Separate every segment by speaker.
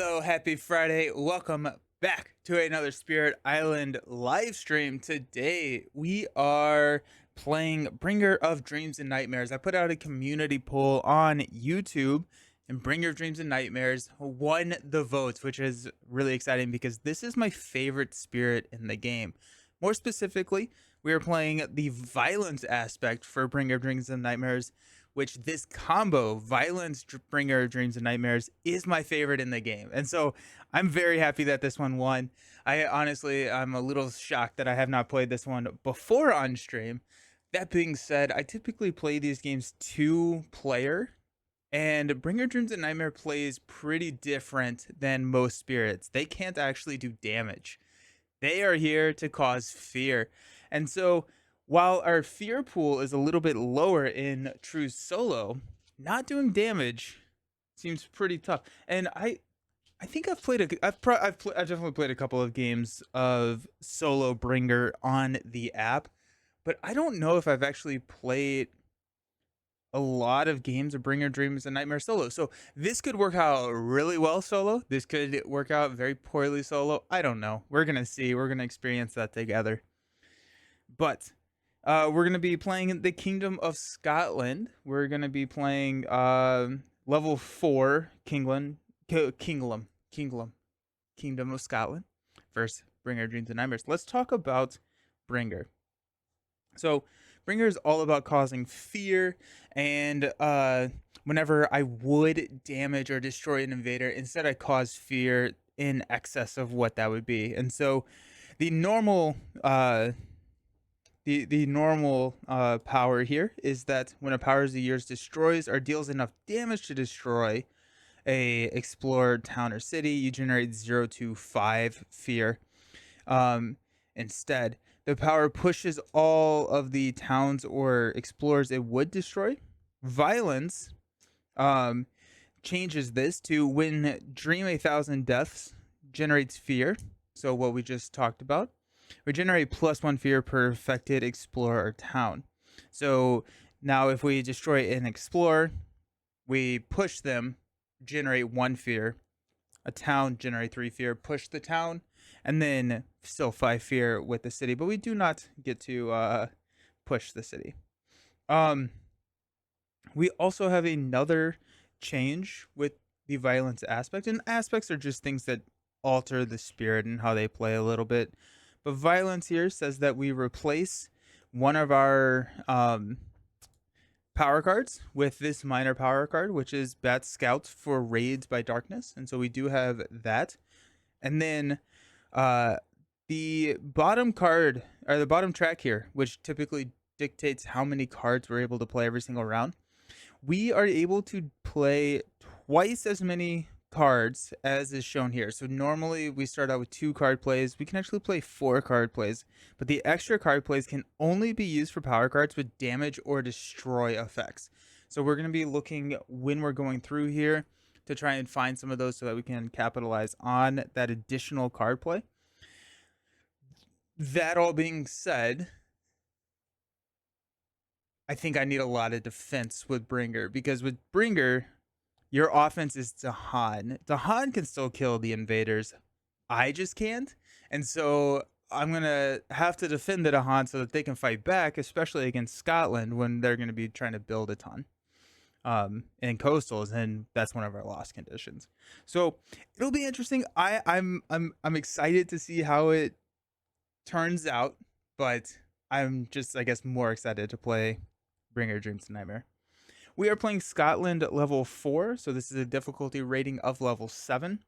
Speaker 1: Hello, happy Friday. Welcome back to another Spirit Island live stream. Today we are playing Bringer of Dreams and Nightmares. I put out a community poll on YouTube, and Bringer of Dreams and Nightmares won the votes, which is really exciting because this is my favorite spirit in the game. More specifically, we are playing the violence aspect for Bringer of Dreams and Nightmares, which this combo, Violence Bringer of Dreams and Nightmares, is my favorite in the game. And so I'm very happy that this one won. I'm a little shocked that I have not played this one before on stream. That being said, I typically play these games 2-player, and Bringer of Dreams and Nightmare plays pretty different than most spirits. They can't actually do damage. They are here to cause fear. And so while our fear pool is a little bit lower in true solo, not doing damage seems pretty tough. And I think I've played I've definitely played a couple of games of solo Bringer on the app, but I don't know if I've actually played a lot of games of Bringer Dreams and Nightmare solo. So this could work out really well solo. This could work out very poorly solo. I don't know. We're gonna see. We're gonna experience that together. But we're gonna be playing the Kingdom of Scotland. We're gonna be playing level 4 Kingdom of Scotland. First, Bringer Dreams and Nightmares. Let's talk about Bringer. So Bringer is all about causing fear, and whenever I would damage or destroy an invader, instead I cause fear in excess of what that would be. And so the normal power here is that when a Powers of Years destroys or deals enough damage to destroy a explored town or city, you generate 0 to 5 fear. Instead, the power pushes all of the towns or explorers it would destroy. Violence changes this to when Dream 1,000 Deaths generates fear. So what we just talked about. We generate +1 fear per affected explorer or town. So now if we destroy an explorer, we push them, generate 1 fear. A town, generate 3 fear, push the town, and then still 5 fear with the city. But we do not get to push the city. We also have another change with the violence aspect. And aspects are just things that alter the spirit and how they play a little bit. But violence here says that we replace one of our power cards with this minor power card, which is Bat Scout for raids by darkness. And so we do have that. And then the bottom card, or the bottom track here, which typically dictates how many cards we're able to play every single round, we are able to play twice as many cards as is shown here. So normally we start out with 2 card plays. We can actually play 4 card plays, but the extra card plays can only be used for power cards with damage or destroy effects. So we're going to be looking when we're going through here to try and find some of those so that we can capitalize on that additional card play. That all being said, I think I need a lot of defense with Bringer, because with Bringer, your offense is Dahan. Dahan can still kill the invaders. I just can't. And so I'm going to have to defend the Dahan so that they can fight back, especially against Scotland when they're going to be trying to build a ton in coastals, and that's one of our loss conditions. So it'll be interesting. I'm excited to see how it turns out, but I'm just, I guess, more excited to play Bringer Dreams and Nightmare. We are playing Scotland level 4, so this is a difficulty rating of level 7.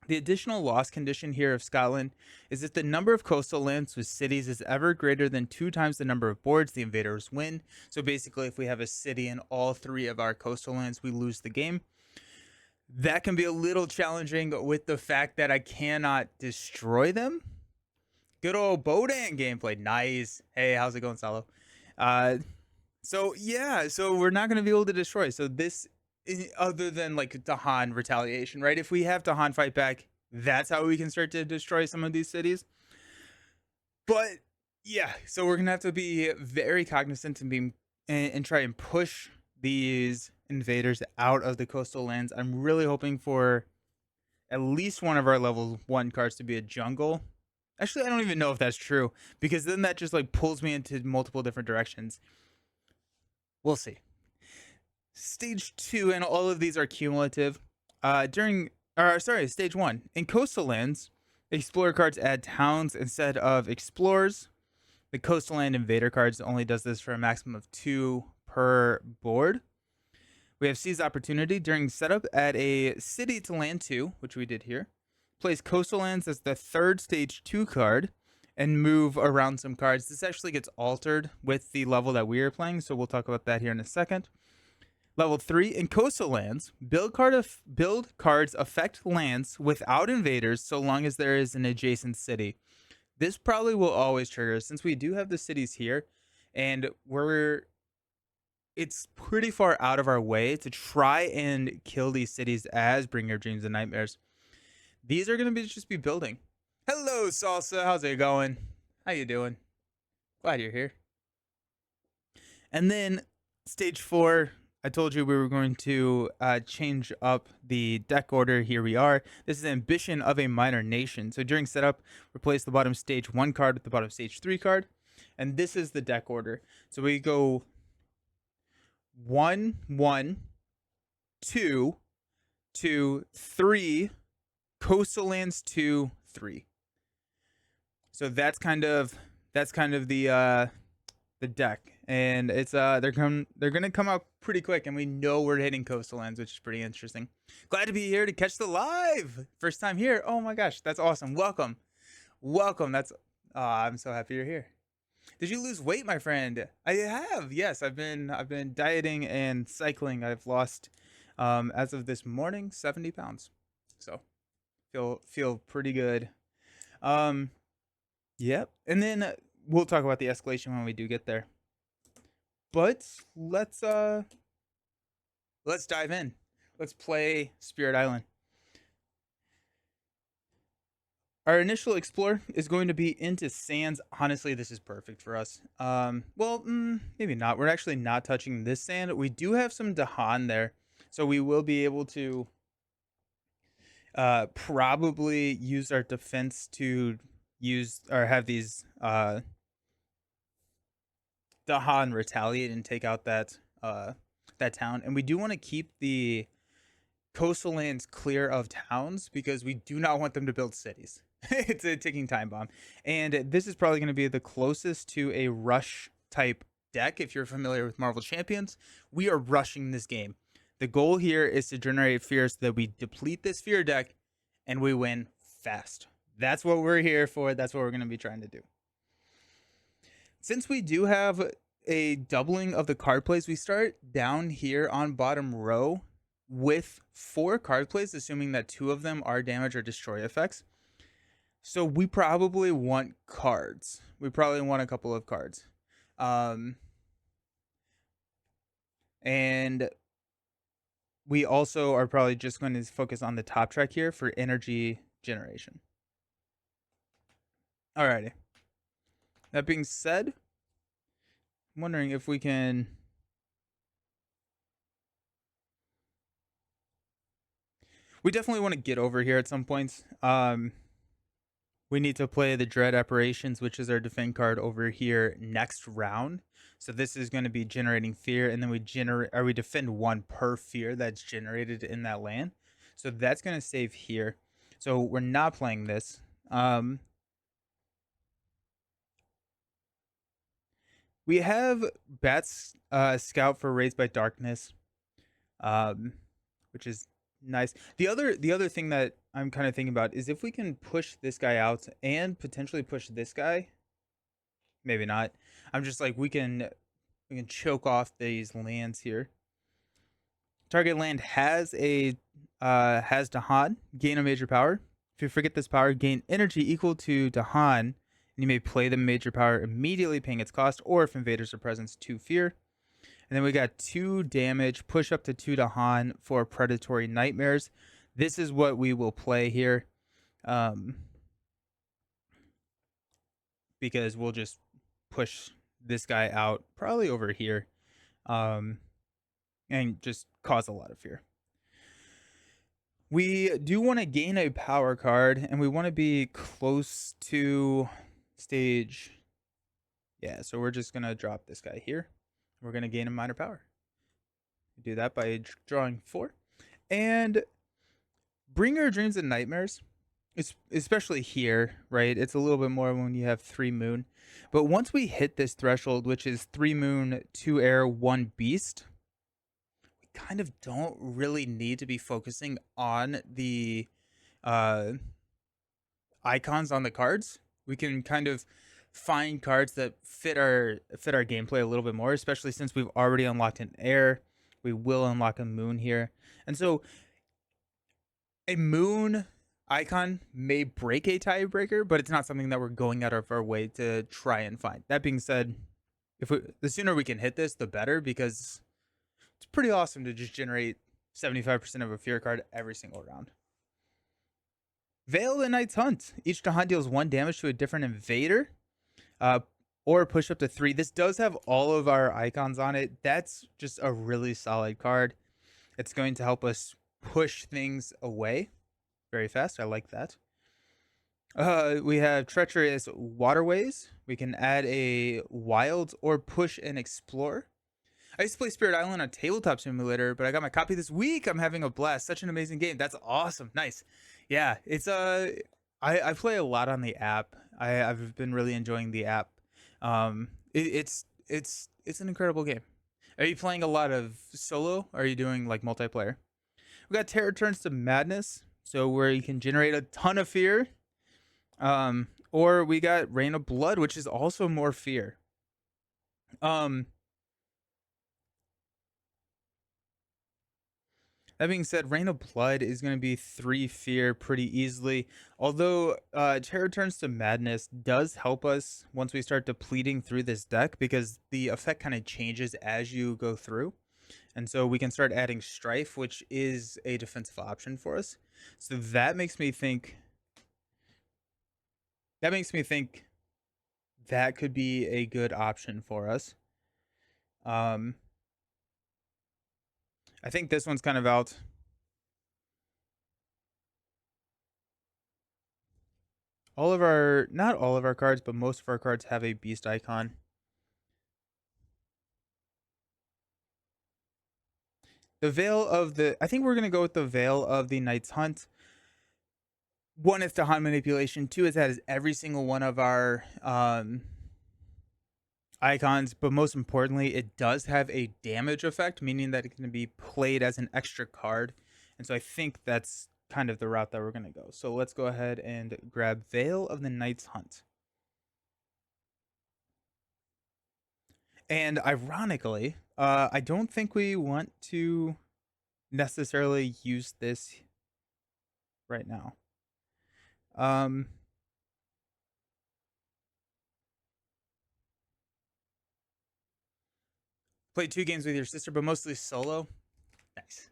Speaker 1: The additional loss condition here of Scotland is if the number of coastal lands with cities is ever greater than 2 times the number of boards, the invaders win. So basically, if we have a city in all 3 of our coastal lands, we lose the game. That can be a little challenging with the fact that I cannot destroy them. Good old Bodan gameplay. Nice. Hey, how's it going, Salo? So we're not going to be able to destroy. So this, other than like Dahan retaliation, right? If we have Dahan fight back, that's how we can start to destroy some of these cities. But yeah, so we're going to have to be very cognizant and try and push these invaders out of the coastal lands. I'm really hoping for at least one of our level 1 cards to be a jungle. Actually, I don't even know if that's true, because then that just like pulls me into multiple different directions. We'll see. Stage 2, and all of these are cumulative. Stage 1. In coastal lands, explorer cards add towns instead of explorers. The coastal land invader cards only does this for a maximum of 2 per board. We have Seize Opportunity. During setup, add a city to land 2, which we did here. Place coastal lands as the third stage 2 card and move around some cards. This actually gets altered with the level that we are playing, so we'll talk about that here in a second. Level 3, in coastal lands, build cards affect lands without invaders so long as there is an adjacent city. This probably will always trigger since we do have the cities here, and it's pretty far out of our way to try and kill these cities as Bringer of Dreams and Nightmares. These are going to just be building. Hello, Salsa. How's it going? How you doing? Glad you're here. And then stage 4, I told you we were going to change up the deck order. Here we are. This is Ambition of a Minor Nation. So during setup, replace the bottom stage 1 card with the bottom stage 3 card. And this is the deck order. So we go 1, 1, 2, 2, 3, coastal lands 2, 3. So that's kind of the deck, and it's they're gonna come out pretty quick, and we know we're hitting coastal lands, which is pretty interesting. Glad to be here to catch the live. First time here. Oh my gosh, that's awesome. Welcome. That's I'm so happy you're here. Did you lose weight, my friend? I have. Yes, I've been dieting and cycling. I've lost as of this morning 70 pounds. So feel pretty good. Yep. And then we'll talk about the escalation when we do get there. But let's dive in. Let's play Spirit Island. Our initial explore is going to be into sands. Honestly, this is perfect for us. Maybe not. We're actually not touching this sand. We do have some Dahan there, so we will be able to probably use our defense to use or have these Dahan retaliate and take out that town. And we do want to keep the coastal lands clear of towns because we do not want them to build cities. It's a ticking time bomb. And this is probably going to be the closest to a rush type deck. If you're familiar with Marvel Champions, we are rushing this game. The goal here is to generate fear so that we deplete this fear deck and we win fast. That's what we're here for. That's what we're going to be trying to do. Since we do have a doubling of the card plays, we start down here on bottom row with 4 card plays, assuming that 2 of them are damage or destroy effects. So we probably want cards. We probably want a couple of cards. And we also are probably just going to focus on the top track here for energy generation. Alrighty. That being said, I'm wondering if we can... We definitely want to get over here at some points. We need to play the Dread Apparitions, which is our defend card over here next round. So this is going to be generating fear, and then we defend 1 per fear that's generated in that land. So that's going to save here. So we're not playing this. We have Bat's Scout for Raised by Darkness, which is nice. The other thing that I'm kind of thinking about is if we can push this guy out and potentially push this guy. Maybe not. I'm just like we can choke off these lands here. Target land has Dahan, gain a major power. If you forget this power, gain energy equal to Dahan, and you may play the major power immediately, paying its cost, or if invaders are present, 2 fear. And then we got 2 damage, push up to 2 Dahan for predatory nightmares. This is what we will play here. Because we'll just push this guy out probably over here. And just cause a lot of fear. We do want to gain a power card, and we want to be close to stage. Yeah, so we're just going to drop this guy here. We're going to gain a minor power. Do that by drawing 4. And Bringer of Dreams and Nightmares, especially here, right? It's a little bit more when you have 3 moon. But once we hit this threshold, which is 3 moon, 2 air, 1 beast, we kind of don't really need to be focusing on the icons on the cards. We can kind of find cards that fit our gameplay a little bit more, especially since we've already unlocked an air. We will unlock a moon here. And so a moon icon may break a tiebreaker, but it's not something that we're going out of our way to try and find. That being said, the sooner we can hit this, the better, because it's pretty awesome to just generate 75% of a fear card every single round. Veil of the Night's Hunt. Each Dahan deals 1 damage to a different invader, or push up to 3. This does have all of our icons on it. That's just a really solid card. It's going to help us push things away very fast. I like that. We have Treacherous Waterways. We can add a Wild or push and explore. I used to play Spirit Island on Tabletop Simulator, but I got my copy this week. I'm having a blast. Such an amazing game. That's awesome. Nice. Yeah, it's I play a lot on the app. I've been really enjoying the app. It's an incredible game. Are you playing a lot of solo? Or are you doing like multiplayer? We got Terror Turns to Madness, so where you can generate a ton of fear. Or we got Rain of Blood, which is also more fear. That being said, Rain of Blood is going to be 3 fear pretty easily. Although Terror Turns to Madness does help us once we start depleting through this deck, because the effect kind of changes as you go through. And so we can start adding Strife, which is a defensive option for us. So that makes me think that could be a good option for us. I think this one's kind of out. Not all of our cards, but most of our cards have a beast icon. The Veil of the, I think we're going to go with the Veil of the Night's Hunt. 1 is Dahan manipulation. 2 is that is every single one of our icons, but most importantly, it does have a damage effect, meaning that it can be played as an extra card. And so I think that's kind of the route that we're going to go. So let's go ahead and grab Veil of the Night's Hunt. And ironically, I don't think we want to necessarily use this right now. Played 2 games with your sister, but mostly solo. Nice.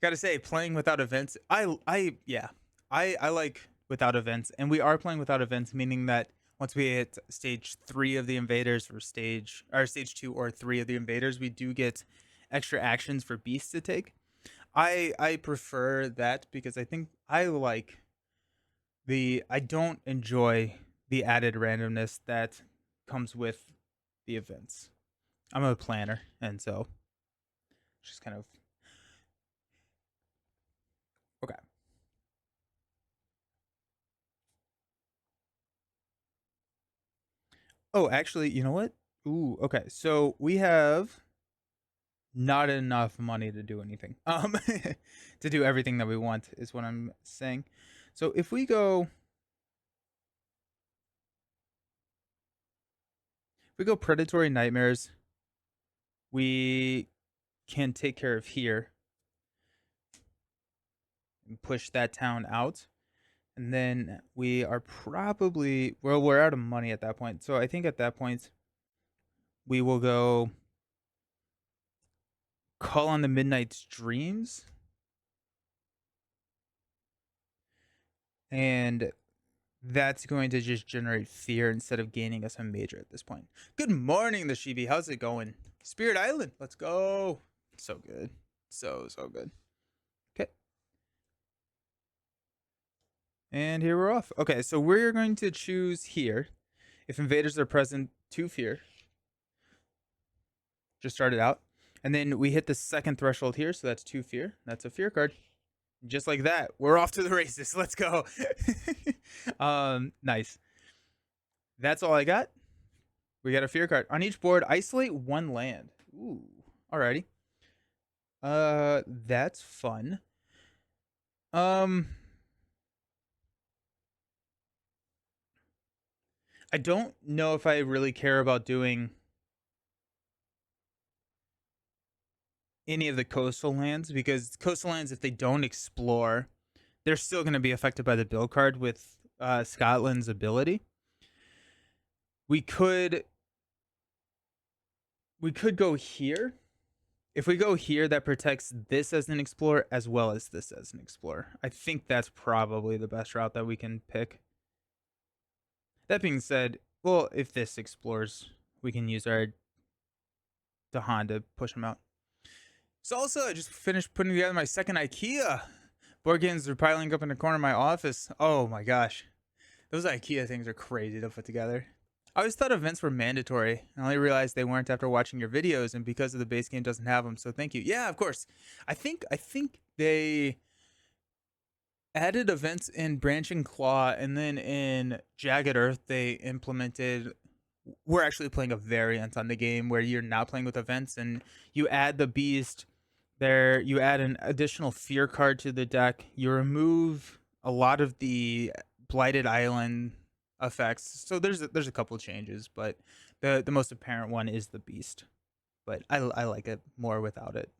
Speaker 1: Gotta say, playing without events, I like without events, and we are playing without events, meaning that once we hit stage 3 of the invaders, or stage 2 or 3 of the invaders, we do get extra actions for beasts to take. I prefer that because I think I don't enjoy the added randomness that comes with the events. I'm a planner, and so just kind of okay. Oh, actually, you know what? Ooh, okay. So we have not enough money to do anything. To do everything that we want is what I'm saying. So if we go Predatory Nightmares, we can take care of here and push that town out. And then we are probably, well, we're out of money at that point. So I think at that point, we will go Call on the Midnight's Dreams. And that's going to just generate fear instead of gaining us a major at this point. Good morning, the Shibi. How's it going? Spirit Island. Let's go. So good. So good. Okay. And here we're off. Okay, so we're going to choose here. If invaders are present, 2 fear. Just start it out. And then we hit the second threshold here, so that's 2 fear. That's a fear card. Just like that, we're off to the races. Let's go. Nice. That's all I got. We got a fear card. On each board, isolate 1 land. Ooh, alrighty. That's fun. I don't know if I really care about doing any of the coastal lands, because coastal lands, if they don't explore, they're still going to be affected by the build card with Scotland's ability. We could go here. If we go here, that protects this as an explorer as well as this as an explorer. I think that's probably the best route that we can pick. That being said, well, if this explores, we can use our Dahan to push him out. So also, I just finished putting together my second IKEA. Board games are piling up in the corner of my office. Oh my gosh. Those IKEA things are crazy to put together. I always thought events were mandatory. I only realized they weren't after watching your videos, and because of the base game doesn't have them. So thank you. Yeah, of course. I think they added events in Branching Claw, and then in Jagged Earth they implemented. We're actually playing a variant on the game where you're now playing with events, and you add the beast. There, you add an additional fear card to the deck. You remove a lot of the blighted island effects. So there's a couple changes, but the most apparent one is the beast. But I like it more without it.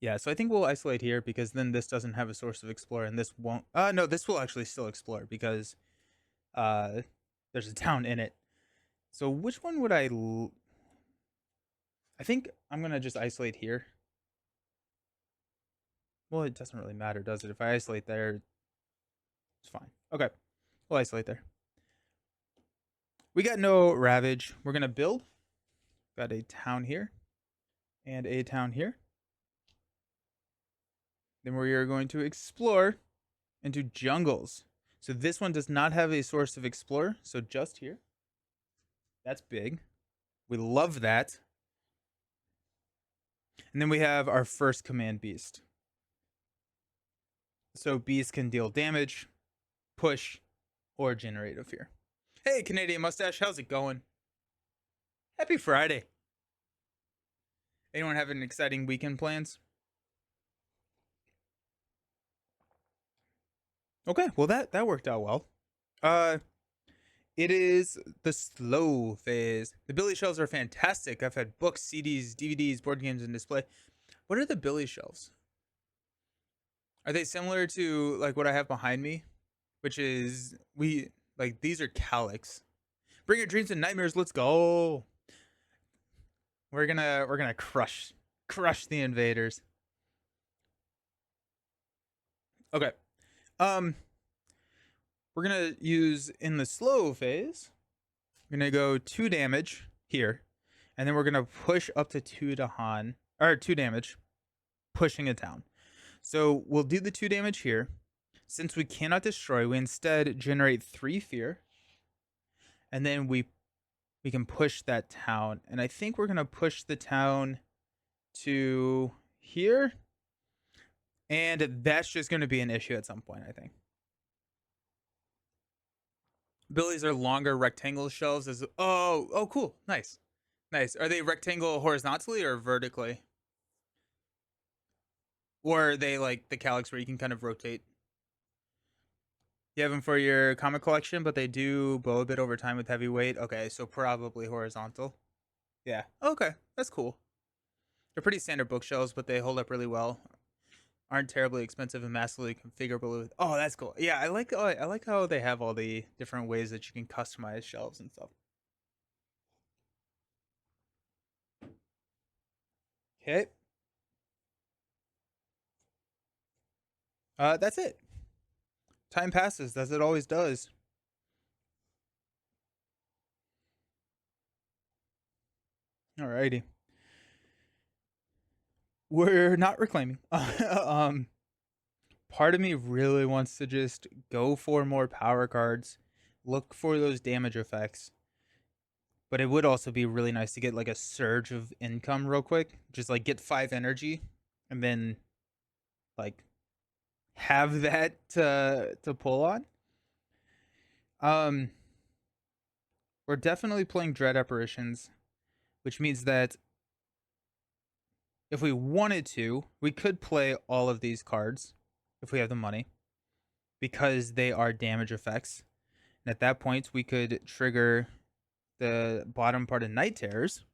Speaker 1: Yeah, so I think we'll isolate here because then this doesn't have a source of explore, and this won't. No, this will actually still explore because uh, there's a town in it. So which one would I? I think I'm gonna just isolate here. Well, it doesn't really matter, does it? If I isolate there, it's fine. Okay, we'll isolate there. We got no ravage. We're gonna build. Got a town here and a town here. Then we are going to explore into jungles. So this one does not have a source of explore. So just here. That's big. We love that. And then we have our first command beast. So beast can deal damage, push, or generate a fear. Hey, Canadian Mustache, how's it going? Happy Friday. Anyone having exciting weekend plans? Okay, well that worked out well. Uh it is the slow phase. The Billy shelves are fantastic. I've had books, CDs, DVDs, board games, and display. What are the Billy shelves? Are they similar to like what I have behind me? Which is these are Calyx. Bring your dreams and nightmares, let's go. We're gonna crush the invaders. Okay. Um we're gonna use in the slow phase. We're gonna go 2 damage here, and then we're gonna push up to 2 to Han or 2 damage, pushing it down. So we'll do the 2 damage here. Since we cannot destroy, we instead generate 3 fear, and then we can push that town. And I think we're gonna push the town to here, and that's just gonna be an issue at some point, I think. Billies are longer rectangle shelves. As oh cool, nice. Are they rectangle horizontally or vertically? Or are they like the Calyx where you can kind of rotate? You have them for your comic collection, but they do bow a bit over time with heavy weight. Okay, so probably horizontal. Yeah. Okay, that's cool. They're pretty standard bookshelves, but they hold up really well. Aren't terribly expensive and massively configurable. Oh, that's cool. Yeah, I like how they have all the different ways that you can customize shelves and stuff. Okay. That's it. Time passes as it always does. Alrighty. We're not reclaiming. part of me really wants to just go for more power cards, look for those damage effects. But it would also be really nice to get like a surge of income real quick. Just like get 5 energy and then like have that to pull on. Um we're definitely playing Dread Apparitions, which means that if we wanted to, we could play all of these cards if we have the money because they are damage effects. And at that point, we could trigger the bottom part of Night Terrors,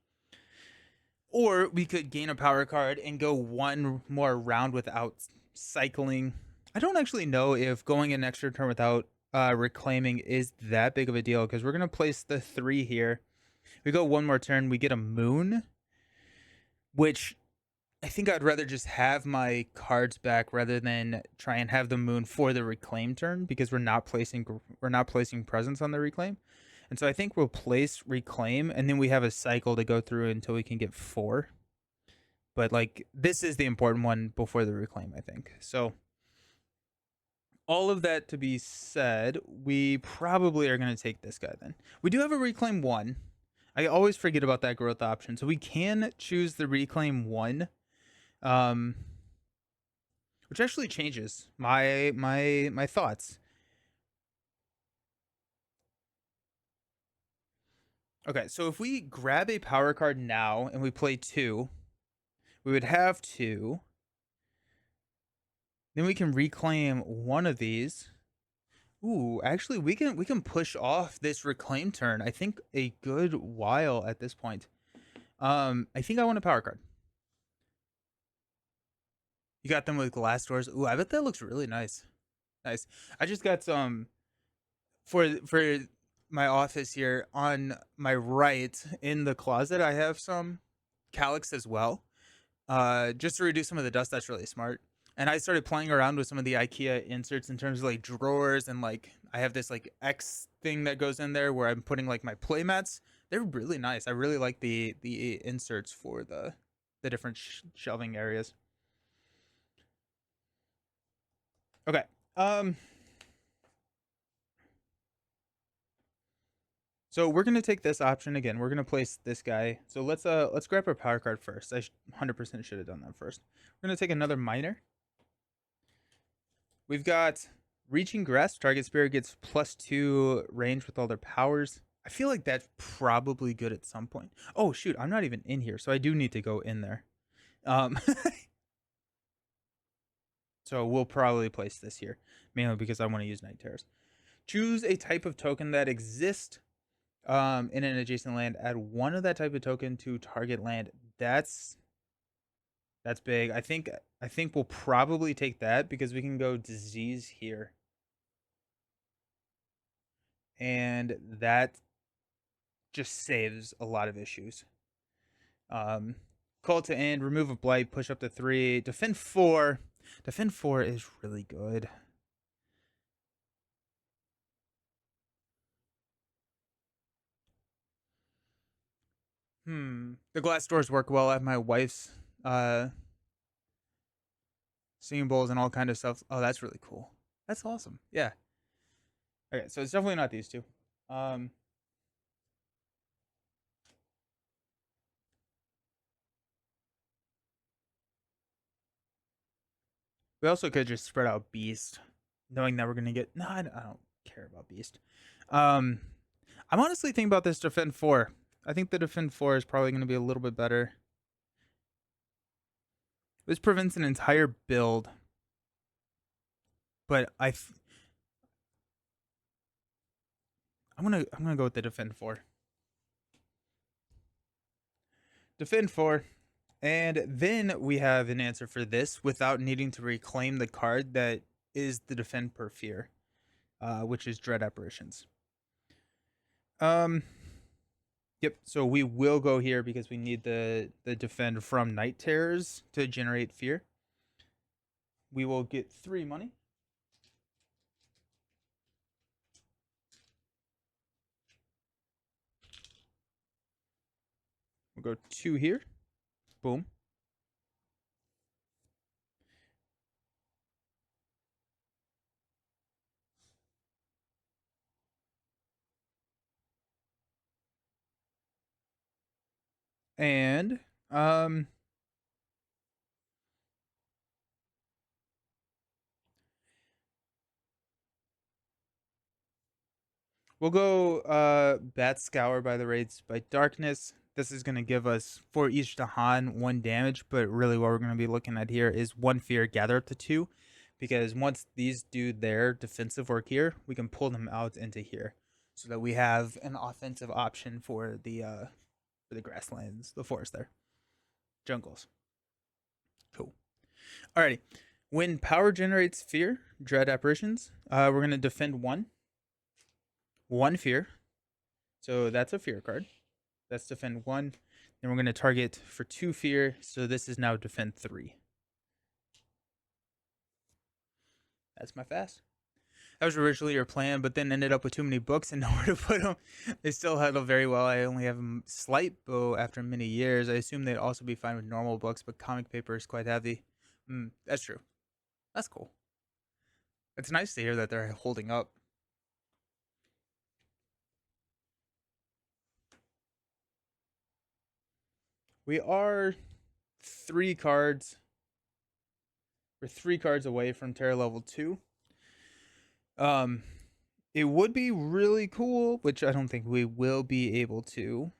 Speaker 1: or we could gain a power card and go one more round without cycling. I don't actually know if going an extra turn without reclaiming is that big of a deal because we're going to place the 3 here. We go one more turn, we get a moon, which I think I'd rather just have my cards back rather than try and have the moon for the reclaim turn because we're not placing presence on the reclaim. And so I think we'll place reclaim and then we have a cycle to go through until we can get 4. But like this is the important one before the reclaim, I think. So all of that to be said, we probably are going to take this guy then. We do have a reclaim 1. I always forget about that growth option. So we can choose the reclaim 1. Which actually changes my thoughts. Okay, so if we grab a power card now and we play 2, we would have 2. Then we can reclaim one of these. Ooh, actually we can push off this reclaim turn. I think a good while at this point. I think I want a power card. You got them with glass doors. Ooh, I bet that looks really nice. Nice. I just got some for my office here on my right in the closet. I have some calyx as well, just to reduce some of the dust. That's really smart. And I started playing around with some of the IKEA inserts in terms of like drawers and like I have this like X thing that goes in there where I'm putting like my play mats. They're really nice. I really like the inserts for the different shelving areas. Okay. So we're gonna take this option again. We're gonna place this guy. So let's grab our power card first. I 100% should have done that first. We're gonna take another miner. We've got reaching grasp. Target spirit gets +2 range with all their powers. I feel like that's probably good at some point. Oh shoot, I'm not even in here, so I do need to go in there. Um, so we'll probably place this here, mainly because I want to use Night Terrors. Choose a type of token that exists in an adjacent land. Add one of that type of token to target land. That's big. I think we'll probably take that because we can go disease here. And that just saves a lot of issues. Call to end, remove a blight, push up to 3, defend 4. Defend 4 is really good. The glass doors work well at my wife's singing bowls and all kind of stuff. Oh, that's really cool. That's awesome. Yeah. Okay, so it's definitely not these two. We also could just spread out Beast, knowing that we're gonna get. No, I don't care about Beast. I'm honestly thinking about this defend 4. I think the defend 4 is probably gonna be a little bit better. This prevents an entire build, but I'm gonna go with the defend 4. Defend 4. And then we have an answer for this without needing to reclaim the card that is the defend per fear, which is Dread Apparitions. Yep. So we will go here because we need the defend from Night Terrors to generate fear. We will get 3 money. We'll go 2 here. Boom. And um we'll go Bat Scour by the Raids by Darkness. This is going to give us for each Dahan 1 damage, but really what we're going to be looking at here is 1 fear, gather up to 2, because once these do their defensive work here, we can pull them out into here, so that we have an offensive option for the grasslands, the forest there, jungles. Cool. Alrighty. When power generates fear, dread apparitions, we're going to defend 1 fear. So that's a fear card. That's defend 1. Then we're going to target for 2 fear. So this is now defend 3. That's my fast. That was originally your plan, but then ended up with too many books and nowhere to put them. They still handle very well. I only have a slight bow after many years. I assume they'd also be fine with normal books, but comic paper is quite heavy. That's true. That's cool. It's nice to hear that they're holding up. We are 3 cards. We're 3 cards away from Terror level 2. It would be really cool, which I don't think we will be able to.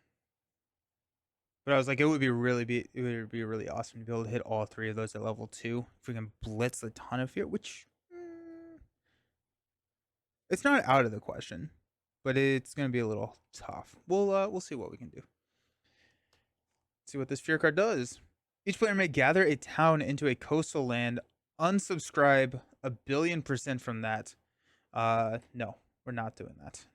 Speaker 1: But I was like, it would be really awesome to be able to hit all 3 of those at level 2. If we can blitz a ton of fear, which it's not out of the question, but it's gonna be a little tough. We'll see what we can do. See what this fear card does. Each player may gather a town into a coastal land. Unsubscribe 1,000,000,000% from that. No, we're not doing that.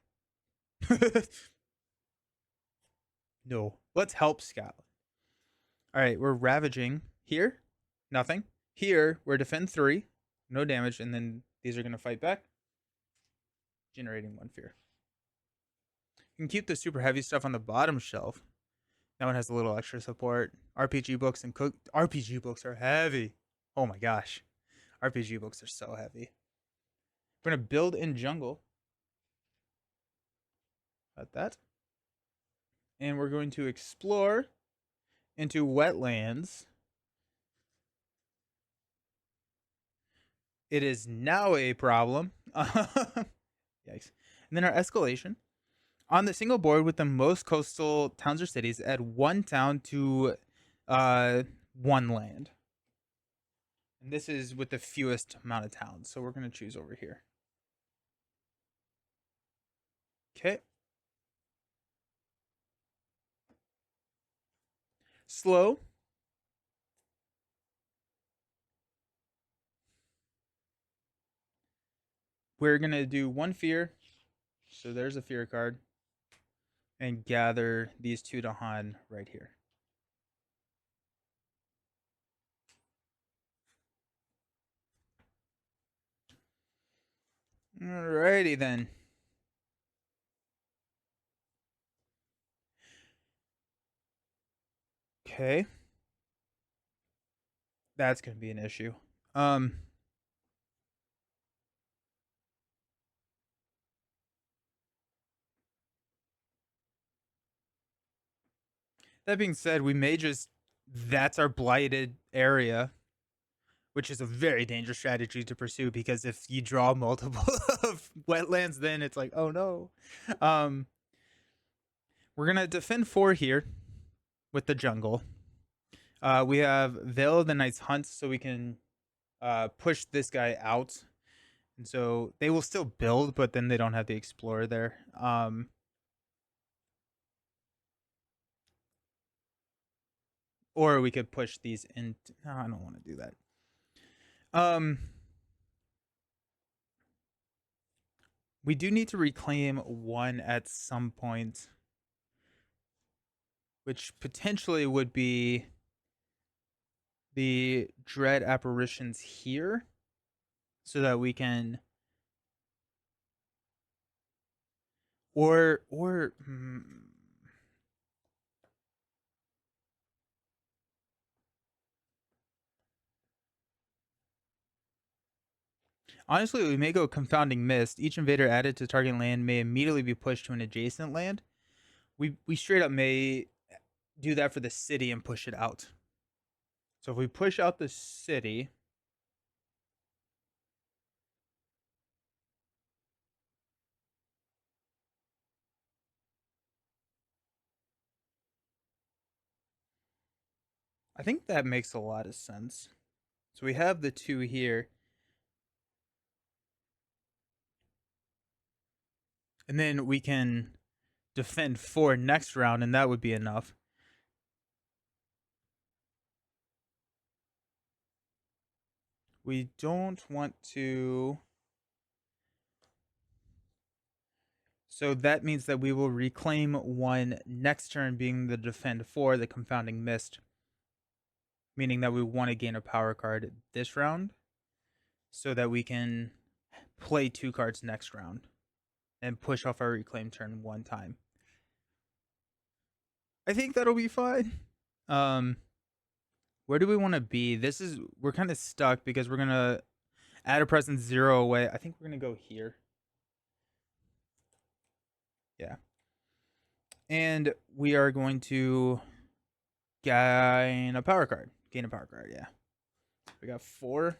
Speaker 1: No, let's help Scotland. All right, we're ravaging here. Nothing. Here, we're defend 3. No damage, and then these are going to fight back. Generating 1 fear. You can keep the super heavy stuff on the bottom shelf. That one has a little extra support. RPG books and RPG books are heavy. Oh my gosh. RPG books are so heavy. We're going to build in jungle. Like that. And we're going to explore into wetlands. It is now a problem. Yikes. And then our escalation. On the single board with the most coastal towns or cities, add 1 town to 1 land. And this is with the fewest amount of towns. So we're going to choose over here. Okay. Slow. We're going to do 1 fear. So there's a fear card. And gather these 2 to Han right here. Alrighty then. Okay. That's going to be an issue. That being said, we may just that's our blighted area, which is a very dangerous strategy to pursue because if you draw multiple of wetlands, then it's like, oh no. We're gonna defend 4 here with the jungle. We have Veil of the Night's Hunt, so we can push this guy out. And so they will still build, but then they don't have the explorer there. Or we could push these in. No, I don't want to do that. We do need to reclaim 1 at some point, which potentially would be the dread apparitions here, so that we can, or honestly, we may go Confounding Mist. Each invader added to target land may immediately be pushed to an adjacent land. We straight up may do that for the city and push it out. So if we push out the city, I think that makes a lot of sense. So we have the 2 here. And then we can defend 4 next round, and that would be enough. We don't want to. So that means that we will reclaim 1 next turn, being the defend 4, the confounding mist. Meaning that we want to gain a power card this round so that we can play 2 cards next round and push off our reclaim turn 1 time. I think that'll be fine. Where do we want to be? We're kind of stuck because we're gonna add a presence 0 away. I think we're gonna go here. Yeah. And we are going to gain a power card. Yeah. We got 4.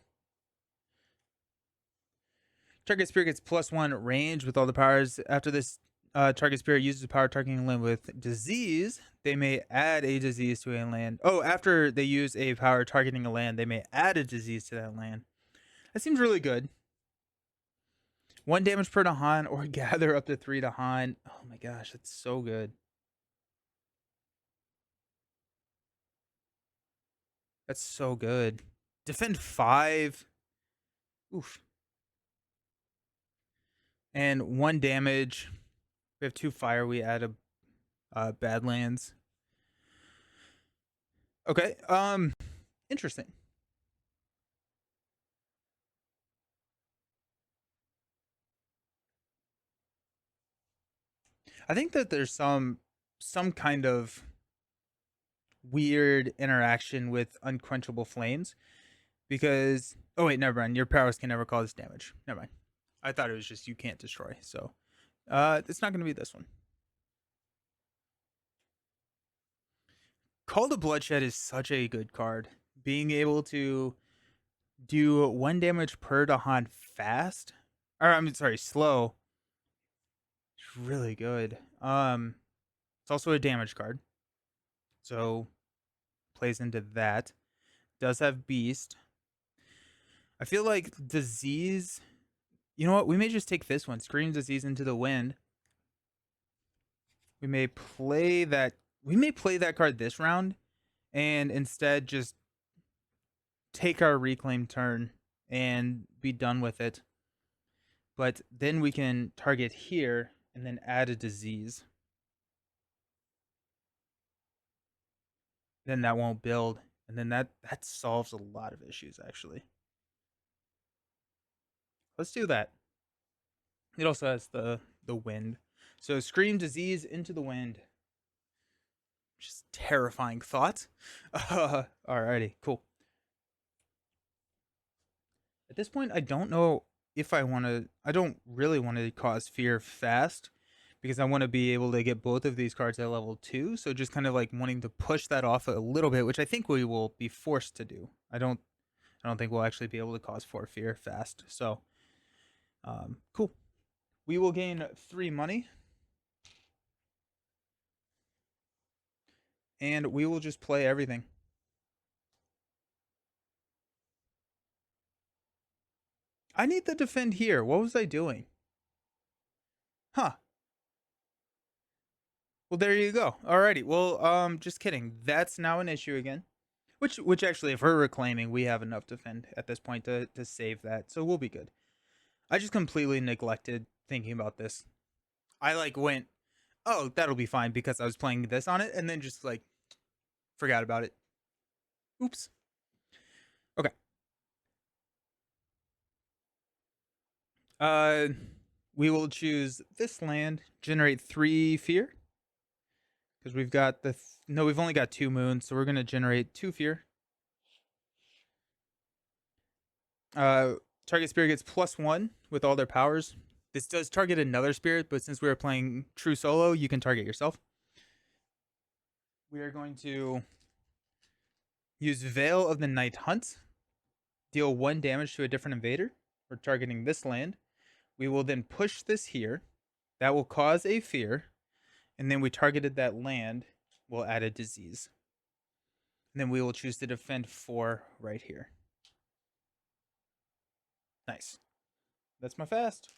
Speaker 1: Target spirit gets +1 range with all the powers. After this target spirit uses a power targeting a land with disease, they may add a disease to a land. Oh, after they use a power targeting a land, they may add a disease to that land. That seems really good. 1 damage per Dahan or gather up to 3 Dahan. Oh my gosh, that's so good. That's so good. Defend 5. Oof. And 1 damage. We have 2 fire. We add a Badlands. Okay. Interesting. I think that there's some kind of weird interaction with unquenchable flames because oh wait, never mind. Your powers can never cause damage. Never mind. I thought it was just you can't destroy. So it's not going to be this one. Call to Bloodshed is such a good card. Being able to do 1 damage per Dahan fast, or I'm sorry, slow. It's really good. It's also a damage card, so plays into that. Does have Beast. I feel like Disease. You know what? We may just take this one. Scream Disease into the wind. We may play that. We may play that card this round, and instead just take our reclaim turn and be done with it. But then we can target here and then add a disease. Then that won't build, and then that solves a lot of issues actually. Let's do that. It also has the wind. So Scream Disease into the wind. Just terrifying thought. Alrighty, cool. At this point, I don't know if I want to. I don't really want to cause fear fast because I want to be able to get both of these cards at level 2. So just kind of like wanting to push that off a little bit, which I think we will be forced to do. I don't think we'll actually be able to cause 4 fear fast. So, cool. We will gain 3 money. And we will just play everything. I need to defend here. What was I doing? Huh. Well, there you go. Alrighty. Well, just kidding. That's now an issue again. Which actually, if we're reclaiming, we have enough defend at this point to save that. So we'll be good. I just completely neglected thinking about this. I like went, oh, that'll be fine because I was playing this on it, and then just like forgot about it. Oops. Okay. We will choose this land, generate 3 fear. Because we've got no, we've only got 2 moons, so we're gonna generate 2 fear. Target spirit gets +1 with all their powers. This does target another spirit, but since we are playing true solo, you can target yourself. we are going to use Veil of the Night Hunt, deal 1 damage to a different invader. We're targeting this land. We will then push this here. That will cause a fear. And then we targeted that land. We'll add a disease. And then we will choose to defend 4 right here. Nice. That's my fast.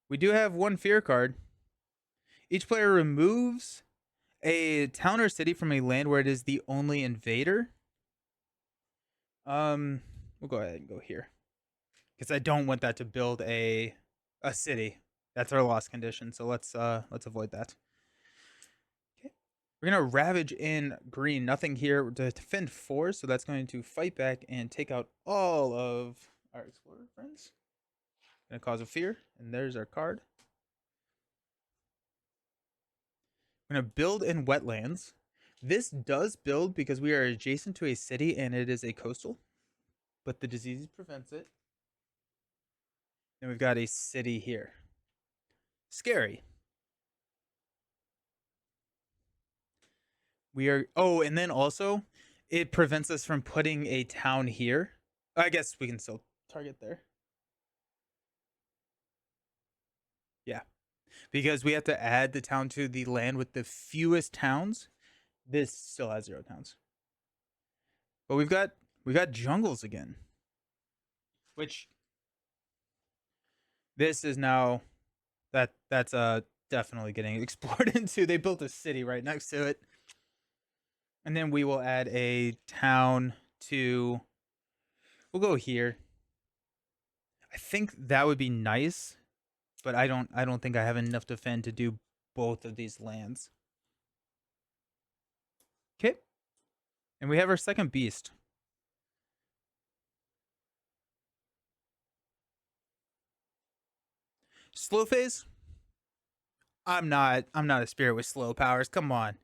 Speaker 1: We do have 1 fear card. Each player removes a town or city from a land where it is the only invader. We'll go ahead and go here, because I don't want that to build a city. That's our loss condition, so let's avoid that. Okay, we're gonna ravage in green. Nothing here to defend 4, so that's going to fight back and take out all of our explorer friends. Gonna cause a fear, and there's our card. We're gonna build in wetlands. This does build because we are adjacent to a city and it is a coastal, but the disease prevents it. And we've got a city here. Scary. We are, oh, and then also it prevents us from putting a town here. I guess we can still target there. Yeah, because we have to add the town to the land with the fewest towns. This still has 0 towns. But we got jungles again. Which this is now that's definitely getting explored into. They built a city right next to it. And then we will add a town to, we'll go here. I think that would be nice, but I don't think I have enough defend to do both of these lands. Okay. And we have our second beast. Slow phase. I'm not a spirit with slow powers. Come on.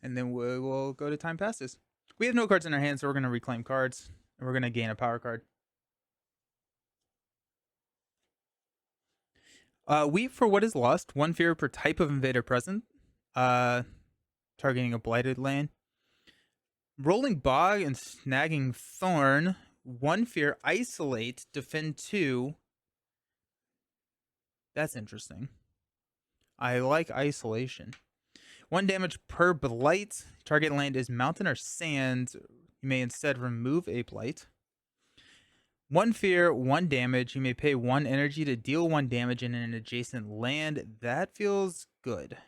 Speaker 1: And then we'll go to time passes. We have no cards in our hand, so we're going to reclaim cards. And we're going to gain a power card. Weep for what is lost. 1 fear per type of invader present. Targeting a blighted land. Rolling Bog and Snagging Thorn. 1 fear, isolate, defend 2. That's interesting. I like isolation. 1 damage per blight. Target land is mountain or sand. You may instead remove a blight. 1 fear, 1 damage. You may pay 1 energy to deal 1 damage in an adjacent land. That feels good.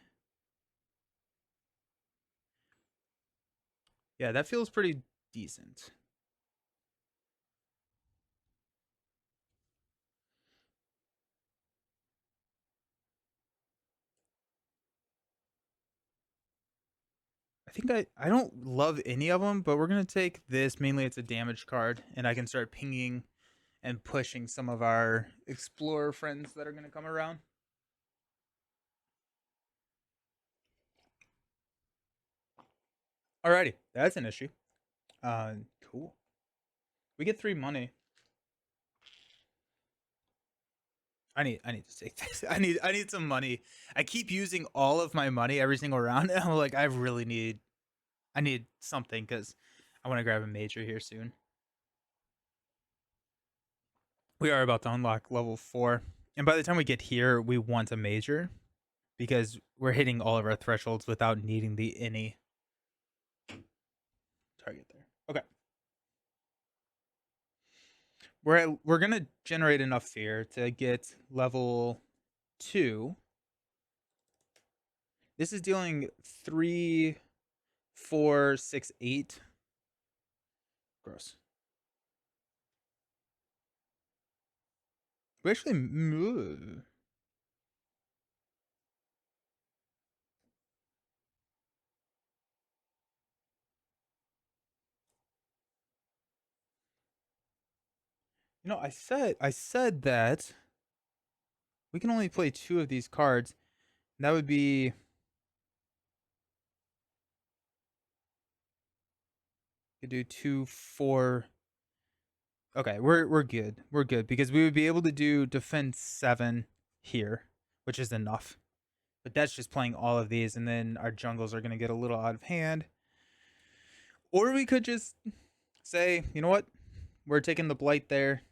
Speaker 1: Yeah, that feels pretty decent. I think I don't love any of them, but we're going to take this. Mainly it's a damage card, and I can start pinging and pushing some of our explorer friends that are going to come around. Alrighty, that's an issue. Cool. We get 3 money. I need to take this. I need some money. I keep using all of my money every single round, and I'm like, I need something because I want to grab a major here soon. We are about to unlock level 4, and by the time we get here, we want a major because we're hitting all of our thresholds without needing the any target there. Okay. We're gonna generate enough fear to get level 2. This is dealing 3, 4, 6, 8. Gross. We actually move. You know, I said that we can only play 2 of these cards. That would be could do 2, 4. Okay, we're good. We're good because we would be able to do defense 7 here, which is enough. But that's just playing all of these, and then our jungles are gonna get a little out of hand. Or we could just say, you know what? We're taking the blight there.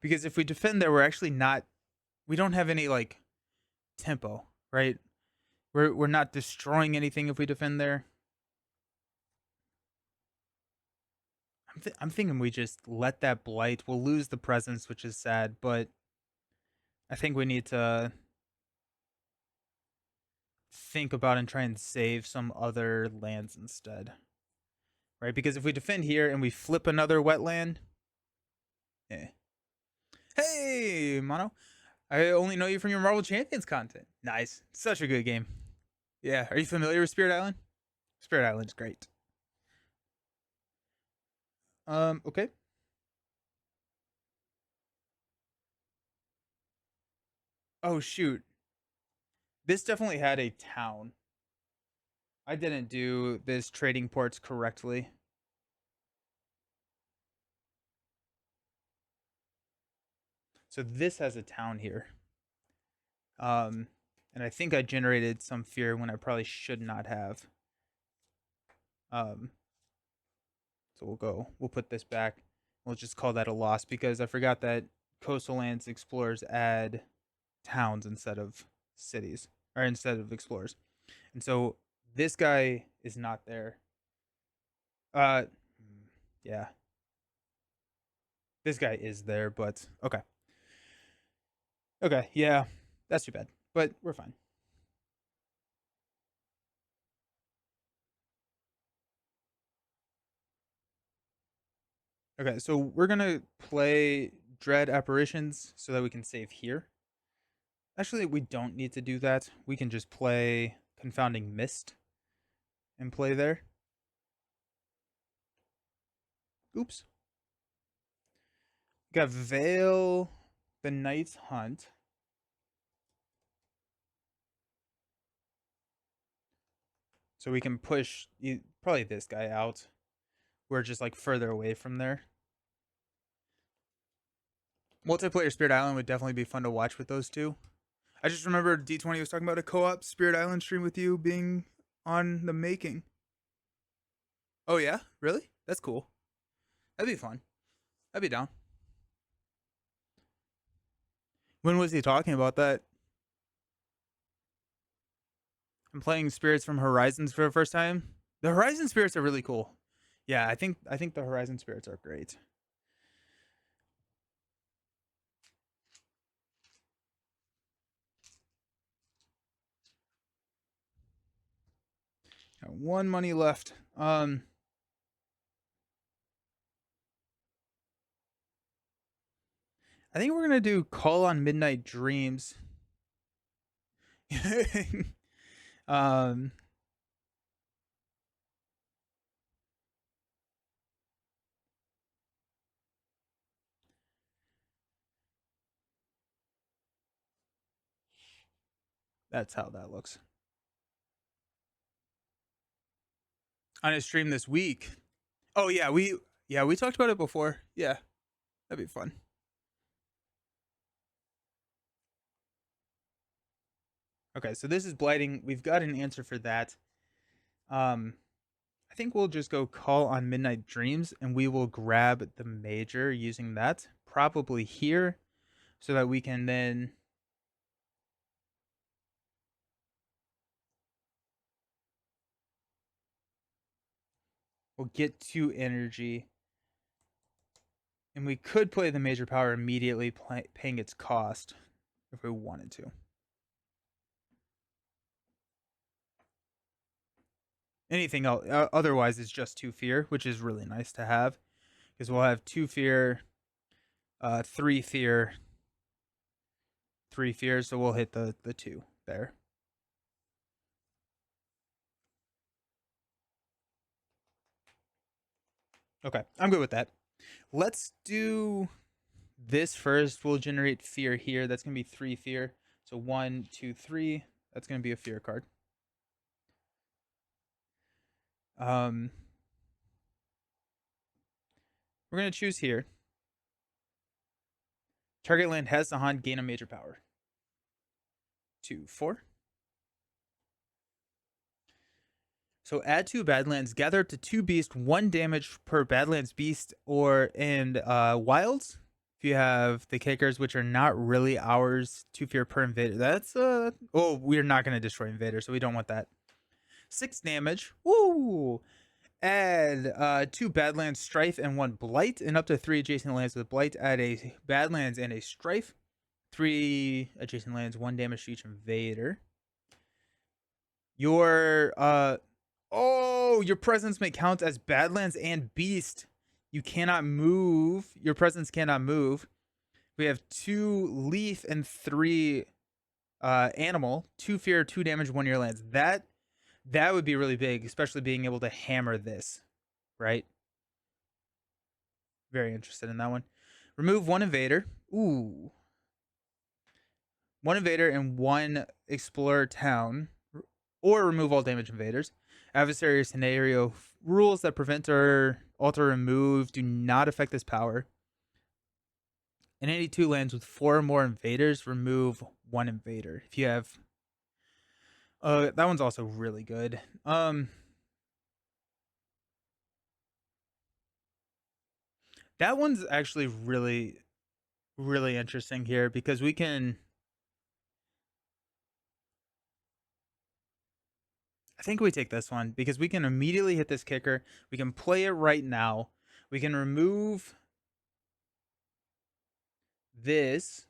Speaker 1: Because if we defend there, we're actually not, we don't have any like tempo, right? We're not destroying anything if we defend there. I'm thinking we just let that blight. We'll lose the presence, which is sad, but I think we need to think about and try and save some other lands instead, right? Because if we defend here and we flip another wetland, eh. Hey, Mono. I only know you from your Marvel Champions content. Nice. Such a good game. Yeah. Are you familiar with Spirit Island? Spirit Island's great. Okay. Oh shoot. This definitely had a town. I didn't do this trading ports correctly. So this has a town here. And I think I generated some fear when I probably should not have. So we'll put this back. We'll just call that a loss because I forgot that coastal lands explorers add towns instead of cities or instead of explorers. And so this guy is not there. Uh yeah. This guy is there, but okay. Okay, yeah. That's too bad. But we're fine. Okay, so we're gonna play Dread Apparitions so that we can save here. Actually, we don't need to do that. We can just play Confounding Mist and play there. Oops. We got Veil, the Night's Hunt. So we can push probably this guy out. We're just like further away from there. Multiplayer Spirit Island would definitely be fun to watch with those two. I just remember D20 was talking about a co-op Spirit Island stream with you being on the making. Oh yeah, really? That's cool. That'd be fun. I'd be down. When was he talking about that? I'm playing Spirits from Horizons for the first time. The Horizon Spirits are really cool. Yeah, I think the Horizon Spirits are great. Got one money left. I think we're gonna do Call on Midnight Dreams. um, that's how that looks. On a stream this week. Oh yeah we talked about it before. Yeah, that'd be fun. Okay, so this is blighting. We've got an answer for that. Um, I think we'll just go Call on Midnight Dreams, and we will grab the major using that probably here, so that we can then. We'll get 2 energy, and we could play the major power immediately, paying its cost if we wanted to. Anything else, otherwise, is just 2 fear, which is really nice to have because we'll have 2 fear, 3 fear, 3 fear. So we'll hit the 2 there. Okay, I'm good with that. Let's do this first. We'll generate fear here. That's gonna be 3 fear. So 1, 2, 3. That's gonna be a fear card. Um, we're gonna choose here. Target land has the haunt, gain a major power. 2, 4. So add 2 Badlands, gather up to 2 beasts, 1 damage per Badlands beast or and wilds. If you have the kickers, which are not really ours, 2 fear per invader. That's oh, we're not gonna destroy invader, so we don't want that. 6 damage. Woo! Add 2 Badlands Strife and 1 Blight, and up to 3 adjacent lands with Blight. Add a Badlands and a Strife. 3 adjacent lands, 1 damage to each invader. Your oh, your presence may count as Badlands and Beast. You cannot move. Your presence cannot move. We have 2 leaf and 3 animal. 2 fear, 2 damage, 1 year lands. That would be really big, especially being able to hammer this, right? Very interested in that one. Remove 1 invader. Ooh. 1 invader and 1 explorer town. Or remove all damage invaders. Adversary scenario rules that prevent or alter remove do not affect this power. In any 2 lands with 4 or more invaders, remove 1 invader. If you have that one's also really good. That one's actually really, really interesting here because we can. I think we take this one because we can immediately hit this kicker. We can play it right now. We can remove this.